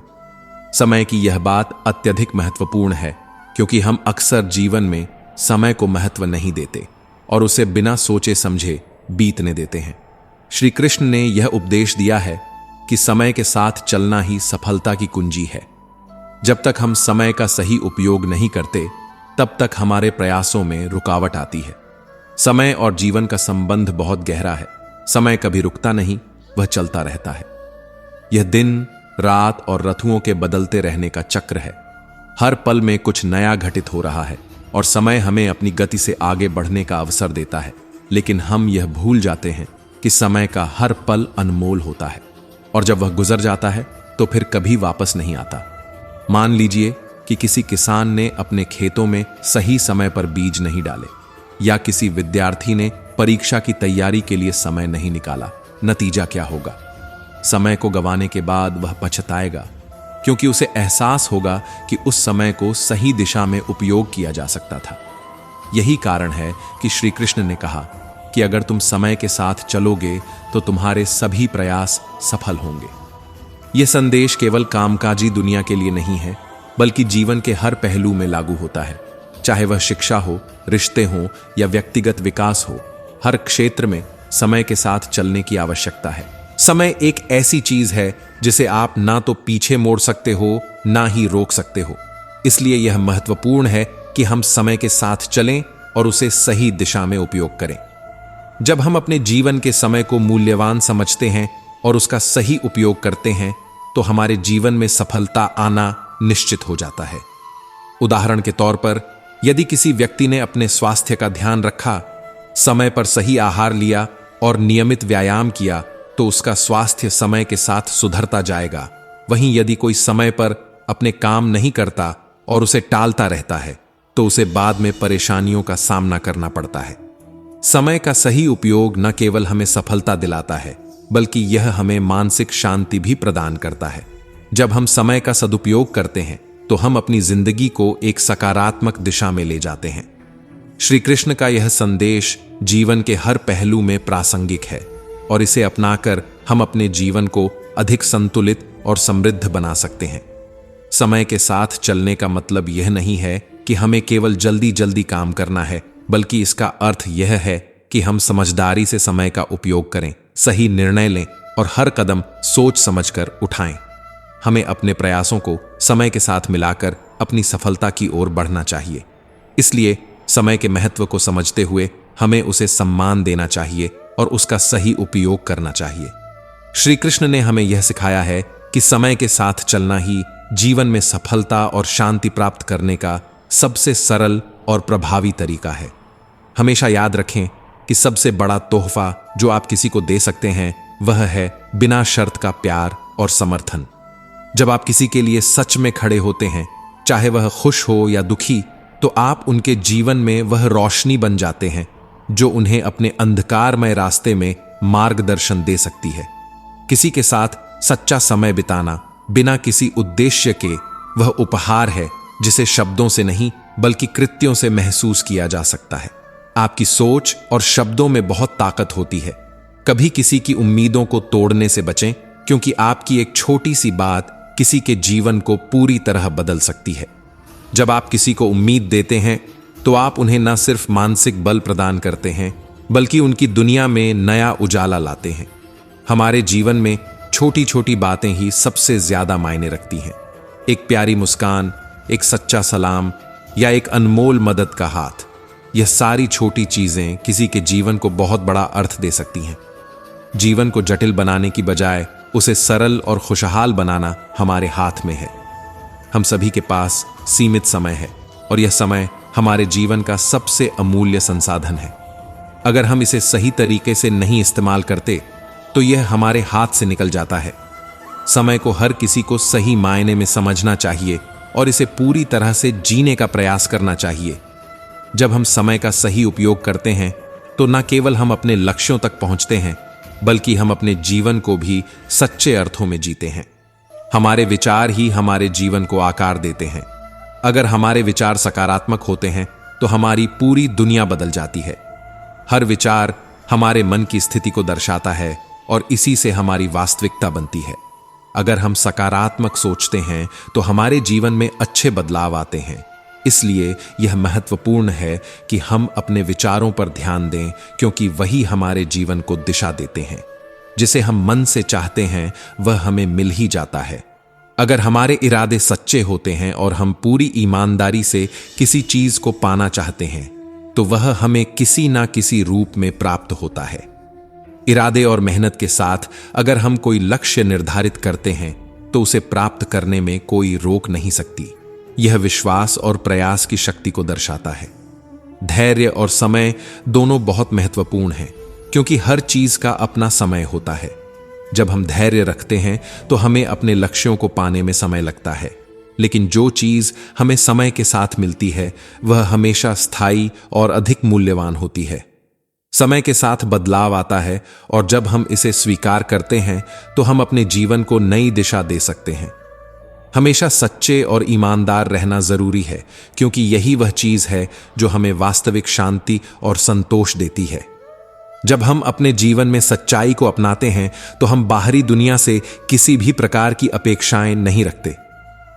समय की यह बात अत्यधिक महत्वपूर्ण है क्योंकि हम अक्सर जीवन में समय को महत्व नहीं देते और उसे बिना सोचे समझे बीतने देते हैं। श्री कृष्ण ने यह उपदेश दिया है कि समय के साथ चलना ही सफलता की कुंजी है। जब तक हम समय का सही उपयोग नहीं करते तब तक हमारे प्रयासों में रुकावट आती है। समय और जीवन का संबंध बहुत गहरा है। समय कभी रुकता नहीं, वह चलता रहता है। यह दिन, रात और ऋतुओं के बदलते रहने का चक्र है। हर पल में कुछ नया घटित हो रहा है और समय हमें अपनी गति से आगे बढ़ने का अवसर देता है। लेकिन हम यह भूल जाते हैं कि समय का हर पल अनमोल होता है और जब वह गुजर जाता है तो फिर कभी वापस नहीं आता। मान लीजिए कि किसी किसान ने अपने खेतों में सही समय पर बीज नहीं डाले या किसी विद्यार्थी ने परीक्षा की तैयारी के लिए समय नहीं निकाला। नतीजा क्या होगा? समय को गंवाने के बाद वह पछताएगा क्योंकि उसे एहसास होगा कि उस समय को सही दिशा में उपयोग किया जा सकता था। यही कारण है कि श्री कृष्ण ने कहा कि अगर तुम समय के साथ चलोगे तो तुम्हारे सभी प्रयास सफल होंगे। यह संदेश केवल कामकाजी दुनिया के लिए नहीं है बल्कि जीवन के हर पहलू में लागू होता है। चाहे वह शिक्षा हो, रिश्ते हों या व्यक्तिगत विकास हो, हर क्षेत्र में समय के साथ चलने की आवश्यकता है। समय एक ऐसी चीज है जिसे आप ना तो पीछे मोड़ सकते हो ना ही रोक सकते हो। इसलिए यह महत्वपूर्ण है कि हम समय के साथ चलें और उसे सही दिशा में उपयोग करें। जब हम अपने जीवन के समय को मूल्यवान समझते हैं और उसका सही उपयोग करते हैं तो हमारे जीवन में सफलता आना निश्चित हो जाता है। उदाहरण के तौर पर, यदि किसी व्यक्ति ने अपने स्वास्थ्य का ध्यान रखा, समय पर सही आहार लिया और नियमित व्यायाम किया तो उसका स्वास्थ्य समय के साथ सुधरता जाएगा। वहीं यदि कोई समय पर अपने काम नहीं करता और उसे टालता रहता है तो उसे बाद में परेशानियों का सामना करना पड़ता है। समय का सही उपयोग न केवल हमें सफलता दिलाता है बल्कि यह हमें मानसिक शांति भी प्रदान करता है। जब हम समय का सदुपयोग करते हैं तो हम अपनी जिंदगी को एक सकारात्मक दिशा में ले जाते हैं। श्री कृष्ण का यह संदेश जीवन के हर पहलू में प्रासंगिक है और इसे अपनाकर हम अपने जीवन को अधिक संतुलित और समृद्ध बना सकते हैं। समय के साथ चलने का मतलब यह नहीं है कि हमें केवल जल्दी जल्दी काम करना है, बल्कि इसका अर्थ यह है कि हम समझदारी से समय का उपयोग करें, सही निर्णय लें और हर कदम सोच समझकर उठाएं। हमें अपने प्रयासों को समय के साथ मिलाकर अपनी सफलता की ओर बढ़ना चाहिए। इसलिए समय के महत्व को समझते हुए हमें उसे सम्मान देना चाहिए और उसका सही उपयोग करना चाहिए। श्री कृष्ण ने हमें यह सिखाया है कि समय के साथ चलना ही जीवन में सफलता और शांति प्राप्त करने का सबसे सरल और प्रभावी तरीका है। हमेशा याद रखें कि सबसे बड़ा तोहफा जो आप किसी को दे सकते हैं वह है बिना शर्त का प्यार और समर्थन। जब आप किसी के लिए सच में खड़े होते हैं, चाहे वह खुश हो या दुखी, तो आप उनके जीवन में वह रोशनी बन जाते हैं जो उन्हें अपने अंधकारमय रास्ते में मार्गदर्शन दे सकती है। किसी के साथ सच्चा समय बिताना बिना किसी उद्देश्य के वह उपहार है जिसे शब्दों से नहीं बल्कि कृत्यों से महसूस किया जा सकता है। आपकी सोच और शब्दों में बहुत ताकत होती है। कभी किसी की उम्मीदों को तोड़ने से बचें क्योंकि आपकी एक छोटी सी बात किसी के जीवन को पूरी तरह बदल सकती है। जब आप किसी को उम्मीद देते हैं तो आप उन्हें न सिर्फ मानसिक बल प्रदान करते हैं बल्कि उनकी दुनिया में नया उजाला लाते हैं। हमारे जीवन में छोटी छोटी बातें ही सबसे ज्यादा मायने रखती हैं। एक प्यारी मुस्कान, एक सच्चा सलाम या एक अनमोल मदद का हाथ, यह सारी छोटी चीजें किसी के जीवन को बहुत बड़ा अर्थ दे सकती हैं। जीवन को जटिल बनाने की बजाय उसे सरल और खुशहाल बनाना हमारे हाथ में है। हम सभी के पास सीमित समय है और यह समय हमारे जीवन का सबसे अमूल्य संसाधन है। अगर हम इसे सही तरीके से नहीं इस्तेमाल करते तो यह हमारे हाथ से निकल जाता है। समय को हर किसी को सही मायने में समझना चाहिए और इसे पूरी तरह से जीने का प्रयास करना चाहिए। जब हम समय का सही उपयोग करते हैं तो न केवल हम अपने लक्ष्यों तक पहुंचते हैं, बल्कि हम अपने जीवन को भी सच्चे अर्थों में जीते हैं। हमारे विचार ही हमारे जीवन को आकार देते हैं। अगर हमारे विचार सकारात्मक होते हैं तो हमारी पूरी दुनिया बदल जाती है। हर विचार हमारे मन की स्थिति को दर्शाता है और इसी से हमारी वास्तविकता बनती है। अगर हम सकारात्मक सोचते हैं तो हमारे जीवन में अच्छे बदलाव आते हैं। इसलिए यह महत्वपूर्ण है कि हम अपने विचारों पर ध्यान दें, क्योंकि वही हमारे जीवन को दिशा देते हैं। जिसे हम मन से चाहते हैं वह हमें मिल ही जाता है। अगर हमारे इरादे सच्चे होते हैं और हम पूरी ईमानदारी से किसी चीज को पाना चाहते हैं तो वह हमें किसी ना किसी रूप में प्राप्त होता है। इरादे और मेहनत के साथ अगर हम कोई लक्ष्य निर्धारित करते हैं तो उसे प्राप्त करने में कोई रोक नहीं सकती। यह विश्वास और प्रयास की शक्ति को दर्शाता है। धैर्य और समय दोनों बहुत महत्वपूर्ण हैं, क्योंकि हर चीज का अपना समय होता है। जब हम धैर्य रखते हैं तो हमें अपने लक्ष्यों को पाने में समय लगता है, लेकिन जो चीज हमें समय के साथ मिलती है वह हमेशा स्थायी और अधिक मूल्यवान होती है। समय के साथ बदलाव आता है और जब हम इसे स्वीकार करते हैं तो हम अपने जीवन को नई दिशा दे सकते हैं। हमेशा सच्चे और ईमानदार रहना जरूरी है, क्योंकि यही वह चीज है जो हमें वास्तविक शांति और संतोष देती है। जब हम अपने जीवन में सच्चाई को अपनाते हैं तो हम बाहरी दुनिया से किसी भी प्रकार की अपेक्षाएं नहीं रखते।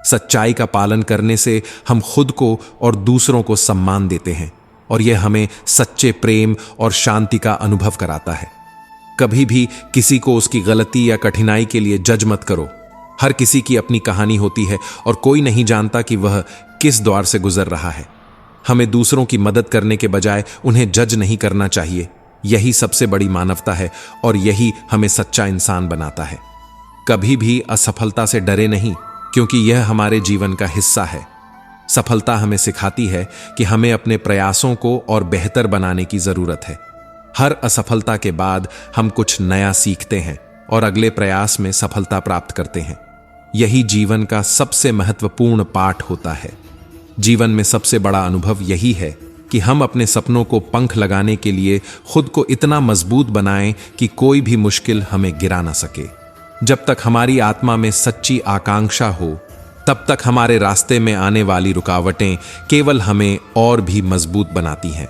सच्चाई का पालन करने से हम खुद को और दूसरों को सम्मान देते हैं और यह हमें सच्चे प्रेम और शांति का अनुभव कराता है। कभी भी किसी को उसकी गलती या कठिनाई के लिए जज मत करो। हर किसी की अपनी कहानी होती है और कोई नहीं जानता कि वह किस द्वार से गुजर रहा है। हमें दूसरों की मदद करने के बजाय उन्हें जज नहीं करना चाहिए। यही सबसे बड़ी मानवता है और यही हमें सच्चा इंसान बनाता है। कभी भी असफलता से डरे नहीं, क्योंकि यह हमारे जीवन का हिस्सा है। सफलता हमें सिखाती है कि हमें अपने प्रयासों को और बेहतर बनाने की जरूरत है। हर असफलता के बाद हम कुछ नया सीखते हैं और अगले प्रयास में सफलता प्राप्त करते हैं। यही जीवन का सबसे महत्वपूर्ण पाठ होता है। जीवन में सबसे बड़ा अनुभव यही है कि हम अपने सपनों को पंख लगाने के लिए खुद को इतना मजबूत बनाएं कि कोई भी मुश्किल हमें गिरा ना सके। जब तक हमारी आत्मा में सच्ची आकांक्षा हो, तब तक हमारे रास्ते में आने वाली रुकावटें केवल हमें और भी मजबूत बनाती हैं।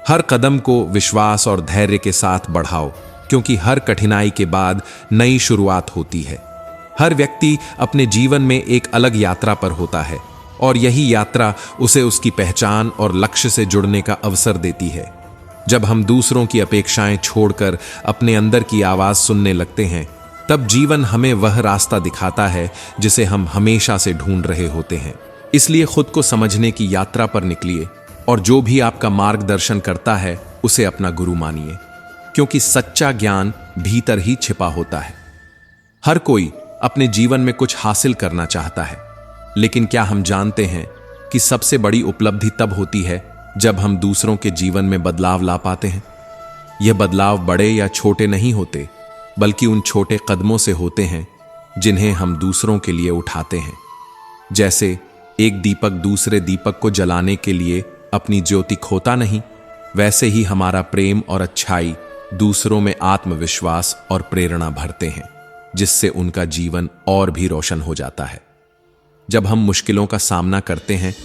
हर कदम को विश्वास और धैर्य के साथ बढ़ाओ, क्योंकि हर कठिनाई के बाद नई शुरुआत होती है। हर व्यक्ति अपने जीवन में एक अलग यात्रा पर होता है और यही यात्रा उसे उसकी पहचान और लक्ष्य से जुड़ने का अवसर देती है। जब हम दूसरों की अपेक्षाएं छोड़कर अपने अंदर की आवाज सुनने लगते हैं, तब जीवन हमें वह रास्ता दिखाता है जिसे हम हमेशा से ढूंढ रहे होते हैं। इसलिए खुद को समझने की यात्रा पर निकलिए और जो भी आपका मार्गदर्शन करता है उसे अपना गुरु मानिए, क्योंकि सच्चा ज्ञान भीतर ही छिपा होता है। हर कोई अपने जीवन में कुछ हासिल करना चाहता है, लेकिन क्या हम जानते हैं कि सबसे बड़ी उपलब्धि तब होती है जब हम दूसरों के जीवन में बदलाव ला पाते हैं। यह बदलाव बड़े या छोटे नहीं होते, बल्कि उन छोटे कदमों से होते हैं जिन्हें हम दूसरों के लिए उठाते हैं। जैसे एक दीपक दूसरे दीपक को जलाने के लिए अपनी ज्योति खोता नहीं, वैसे ही हमारा प्रेम और अच्छाई दूसरों में आत्मविश्वास और प्रेरणा भरते हैं, जिससे उनका जीवन और भी रोशन हो जाता है। जब हम मुश्किलों का सामना करते हैं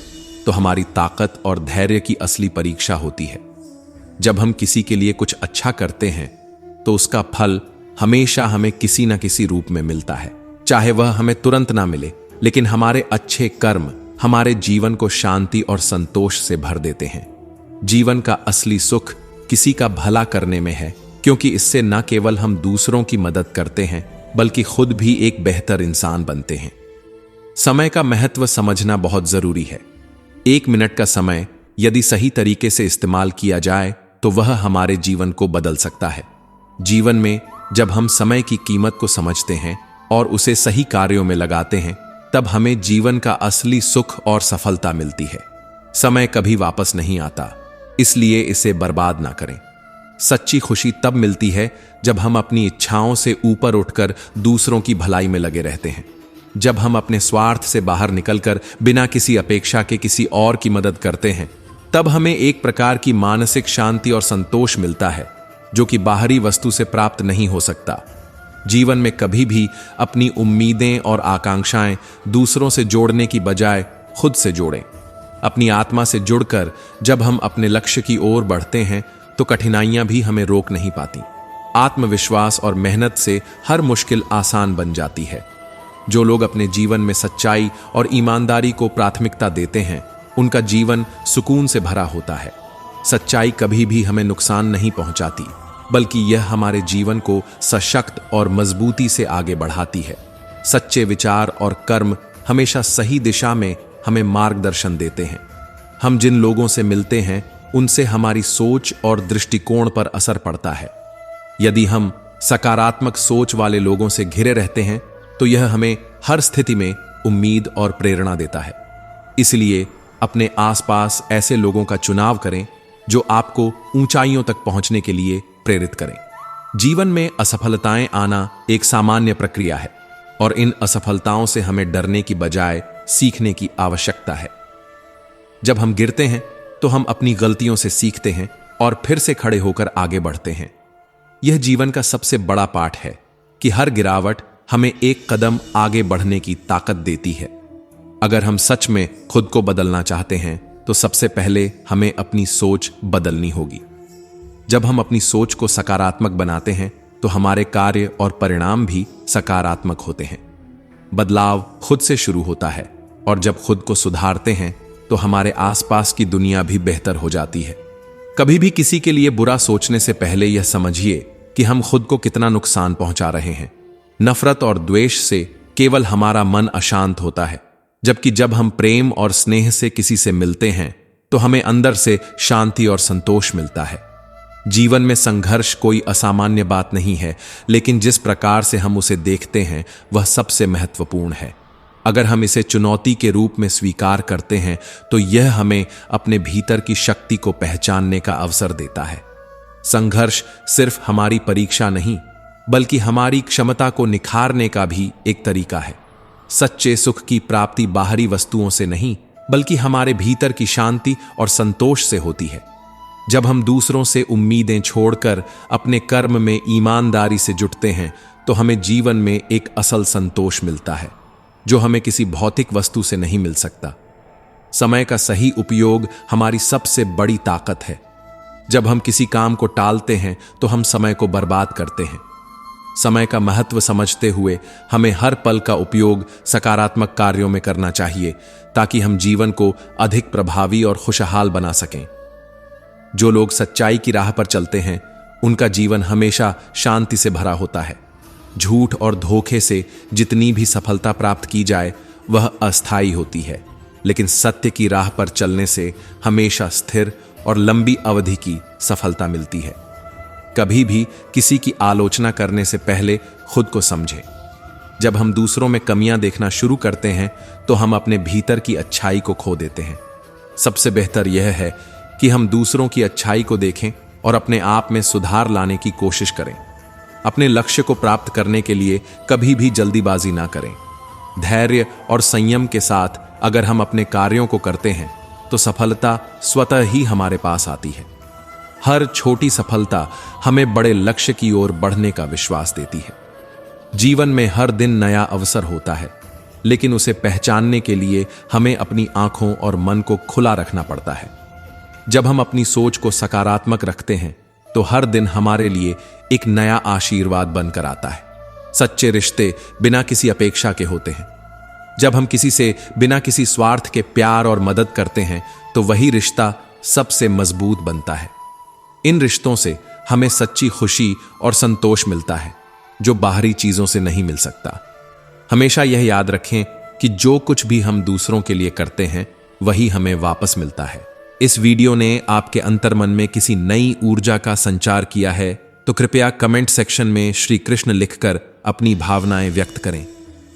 तो हमारी ताकत और धैर्य की असली परीक्षा होती है। जब हम किसी के लिए कुछ अच्छा करते हैं तो उसका फल हमेशा हमें किसी न किसी रूप में मिलता है, चाहे वह हमें तुरंत ना मिले, लेकिन हमारे अच्छे कर्म हमारे जीवन को शांति और संतोष से भर देते हैं। जीवन का असली सुख किसी का भला करने में है, क्योंकि इससे न केवल हम दूसरों की मदद करते हैं, बल्कि खुद भी एक बेहतर इंसान बनते हैं। समय का महत्व समझना बहुत जरूरी है। 1 मिनट का समय यदि सही तरीके से इस्तेमाल किया जाए तो वह हमारे जीवन को बदल सकता है। जीवन में जब हम समय की कीमत को समझते हैं और उसे सही कार्यों में लगाते हैं, तब हमें जीवन का असली सुख और सफलता मिलती है। समय कभी वापस नहीं आता, इसलिए इसे बर्बाद ना करें। सच्ची खुशी तब मिलती है जब हम अपनी इच्छाओं से ऊपर उठकर दूसरों की भलाई में लगे रहते हैं। जब हम अपने स्वार्थ से बाहर निकलकर बिना किसी अपेक्षा के किसी और की मदद करते हैं, तब हमें एक प्रकार की मानसिक शांति और संतोष मिलता है जो कि बाहरी वस्तु से प्राप्त नहीं हो सकता। जीवन में कभी भी अपनी उम्मीदें और आकांक्षाएं दूसरों से जोड़ने की बजाय खुद से जोड़ें। अपनी आत्मा से जुड़कर जब हम अपने लक्ष्य की ओर बढ़ते हैं तो कठिनाइयां भी हमें रोक नहीं पाती। आत्मविश्वास और मेहनत से हर मुश्किल आसान बन जाती है। जो लोग अपने जीवन में सच्चाई और ईमानदारी को प्राथमिकता देते हैं, उनका जीवन सुकून से भरा होता है। सच्चाई कभी भी हमें नुकसान नहीं पहुंचाती, बल्कि यह हमारे जीवन को सशक्त और मजबूती से आगे बढ़ाती है। सच्चे विचार और कर्म हमेशा सही दिशा में हमें मार्गदर्शन देते हैं। हम जिन लोगों से मिलते हैं उनसे हमारी सोच और दृष्टिकोण पर असर पड़ता है। यदि हम सकारात्मक सोच वाले लोगों से घिरे रहते हैं तो यह हमें हर स्थिति में उम्मीद और प्रेरणा देता है। इसलिए अपने आसपास ऐसे लोगों का चुनाव करें जो आपको ऊंचाइयों तक पहुंचने के लिए प्रेरित करें। जीवन में असफलताएं आना एक सामान्य प्रक्रिया है और इन असफलताओं से हमें डरने की बजाय सीखने की आवश्यकता है। जब हम गिरते हैं तो हम अपनी गलतियों से सीखते हैं और फिर से खड़े होकर आगे बढ़ते हैं। यह जीवन का सबसे बड़ा पाठ है कि हर गिरावट हमें एक कदम आगे बढ़ने की ताकत देती है। अगर हम सच में खुद को बदलना चाहते हैं तो सबसे पहले हमें अपनी सोच बदलनी होगी। जब हम अपनी सोच को सकारात्मक बनाते हैं तो हमारे कार्य और परिणाम भी सकारात्मक होते हैं। बदलाव खुद से शुरू होता है और जब खुद को सुधारते हैं तो हमारे आसपास की दुनिया भी बेहतर हो जाती है। कभी भी किसी के लिए बुरा सोचने से पहले यह समझिए कि हम खुद को कितना नुकसान पहुंचा रहे हैं। नफरत और द्वेष से केवल हमारा मन अशांत होता है, जबकि जब हम प्रेम और स्नेह से किसी से मिलते हैं तो हमें अंदर से शांति और संतोष मिलता है। जीवन में संघर्ष कोई असामान्य बात नहीं है, लेकिन जिस प्रकार से हम उसे देखते हैं वह सबसे महत्वपूर्ण है। अगर हम इसे चुनौती के रूप में स्वीकार करते हैं तो यह हमें अपने भीतर की शक्ति को पहचानने का अवसर देता है। संघर्ष सिर्फ हमारी परीक्षा नहीं, बल्कि हमारी क्षमता को निखारने का भी एक तरीका है। सच्चे सुख की प्राप्ति बाहरी वस्तुओं से नहीं, बल्कि हमारे भीतर की शांति और संतोष से होती है। जब हम दूसरों से उम्मीदें छोड़कर अपने कर्म में ईमानदारी से जुटते हैं तो हमें जीवन में एक असल संतोष मिलता है जो हमें किसी भौतिक वस्तु से नहीं मिल सकता। समय का सही उपयोग हमारी सबसे बड़ी ताकत है। जब हम किसी काम को टालते हैं तो हम समय को बर्बाद करते हैं। समय का महत्व समझते हुए हमें हर पल का उपयोग सकारात्मक कार्यों में करना चाहिए ताकि हम जीवन को अधिक प्रभावी और खुशहाल बना सकें। जो लोग सच्चाई की राह पर चलते हैं उनका जीवन हमेशा शांति से भरा होता है। झूठ और धोखे से जितनी भी सफलता प्राप्त की जाए वह अस्थायी होती है, लेकिन सत्य की राह पर चलने से हमेशा स्थिर और लंबी अवधि की सफलता मिलती है। कभी भी किसी की आलोचना करने से पहले खुद को समझें। जब हम दूसरों में कमियां देखना शुरू करते हैं तो हम अपने भीतर की अच्छाई को खो देते हैं। सबसे बेहतर यह है कि हम दूसरों की अच्छाई को देखें और अपने आप में सुधार लाने की कोशिश करें। अपने लक्ष्य को प्राप्त करने के लिए कभी भी जल्दीबाजी ना करें। धैर्य और संयम के साथ अगर हम अपने कार्यों को करते हैं तो सफलता स्वतः ही हमारे पास आती है। हर छोटी सफलता हमें बड़े लक्ष्य की ओर बढ़ने का विश्वास देती है। जीवन में हर दिन नया अवसर होता है, लेकिन उसे पहचानने के लिए हमें अपनी आंखों और मन को खुला रखना पड़ता है। जब हम अपनी सोच को सकारात्मक रखते हैं तो हर दिन हमारे लिए एक नया आशीर्वाद बनकर आता है। सच्चे रिश्ते बिना किसी अपेक्षा के होते हैं। जब हम किसी से बिना किसी स्वार्थ के प्यार और मदद करते हैं तो वही रिश्ता सबसे मजबूत बनता है। इन रिश्तों से हमें सच्ची खुशी और संतोष मिलता है जो बाहरी चीजों से नहीं मिल सकता। हमेशा यह याद रखें कि जो कुछ भी हम दूसरों के लिए करते हैं वही हमें वापस मिलता है। इस वीडियो ने आपके अंतर्मन में किसी नई ऊर्जा का संचार किया है तो कृपया कमेंट सेक्शन में श्री कृष्ण लिखकर अपनी भावनाएं व्यक्त करें।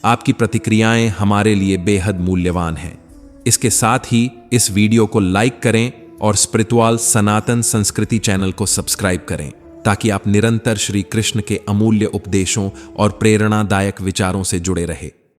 आपकी प्रतिक्रियाएं हमारे लिए बेहद मूल्यवान हैं। इसके साथ ही इस वीडियो को लाइक करें और स्पिरिचुअल सनातन संस्कृति चैनल को सब्सक्राइब करें। ताकि आप निरंतर श्री कृष्ण के अमूल्य उपदेशों और प्रेरणादायक विचारों से जुड़े रहे।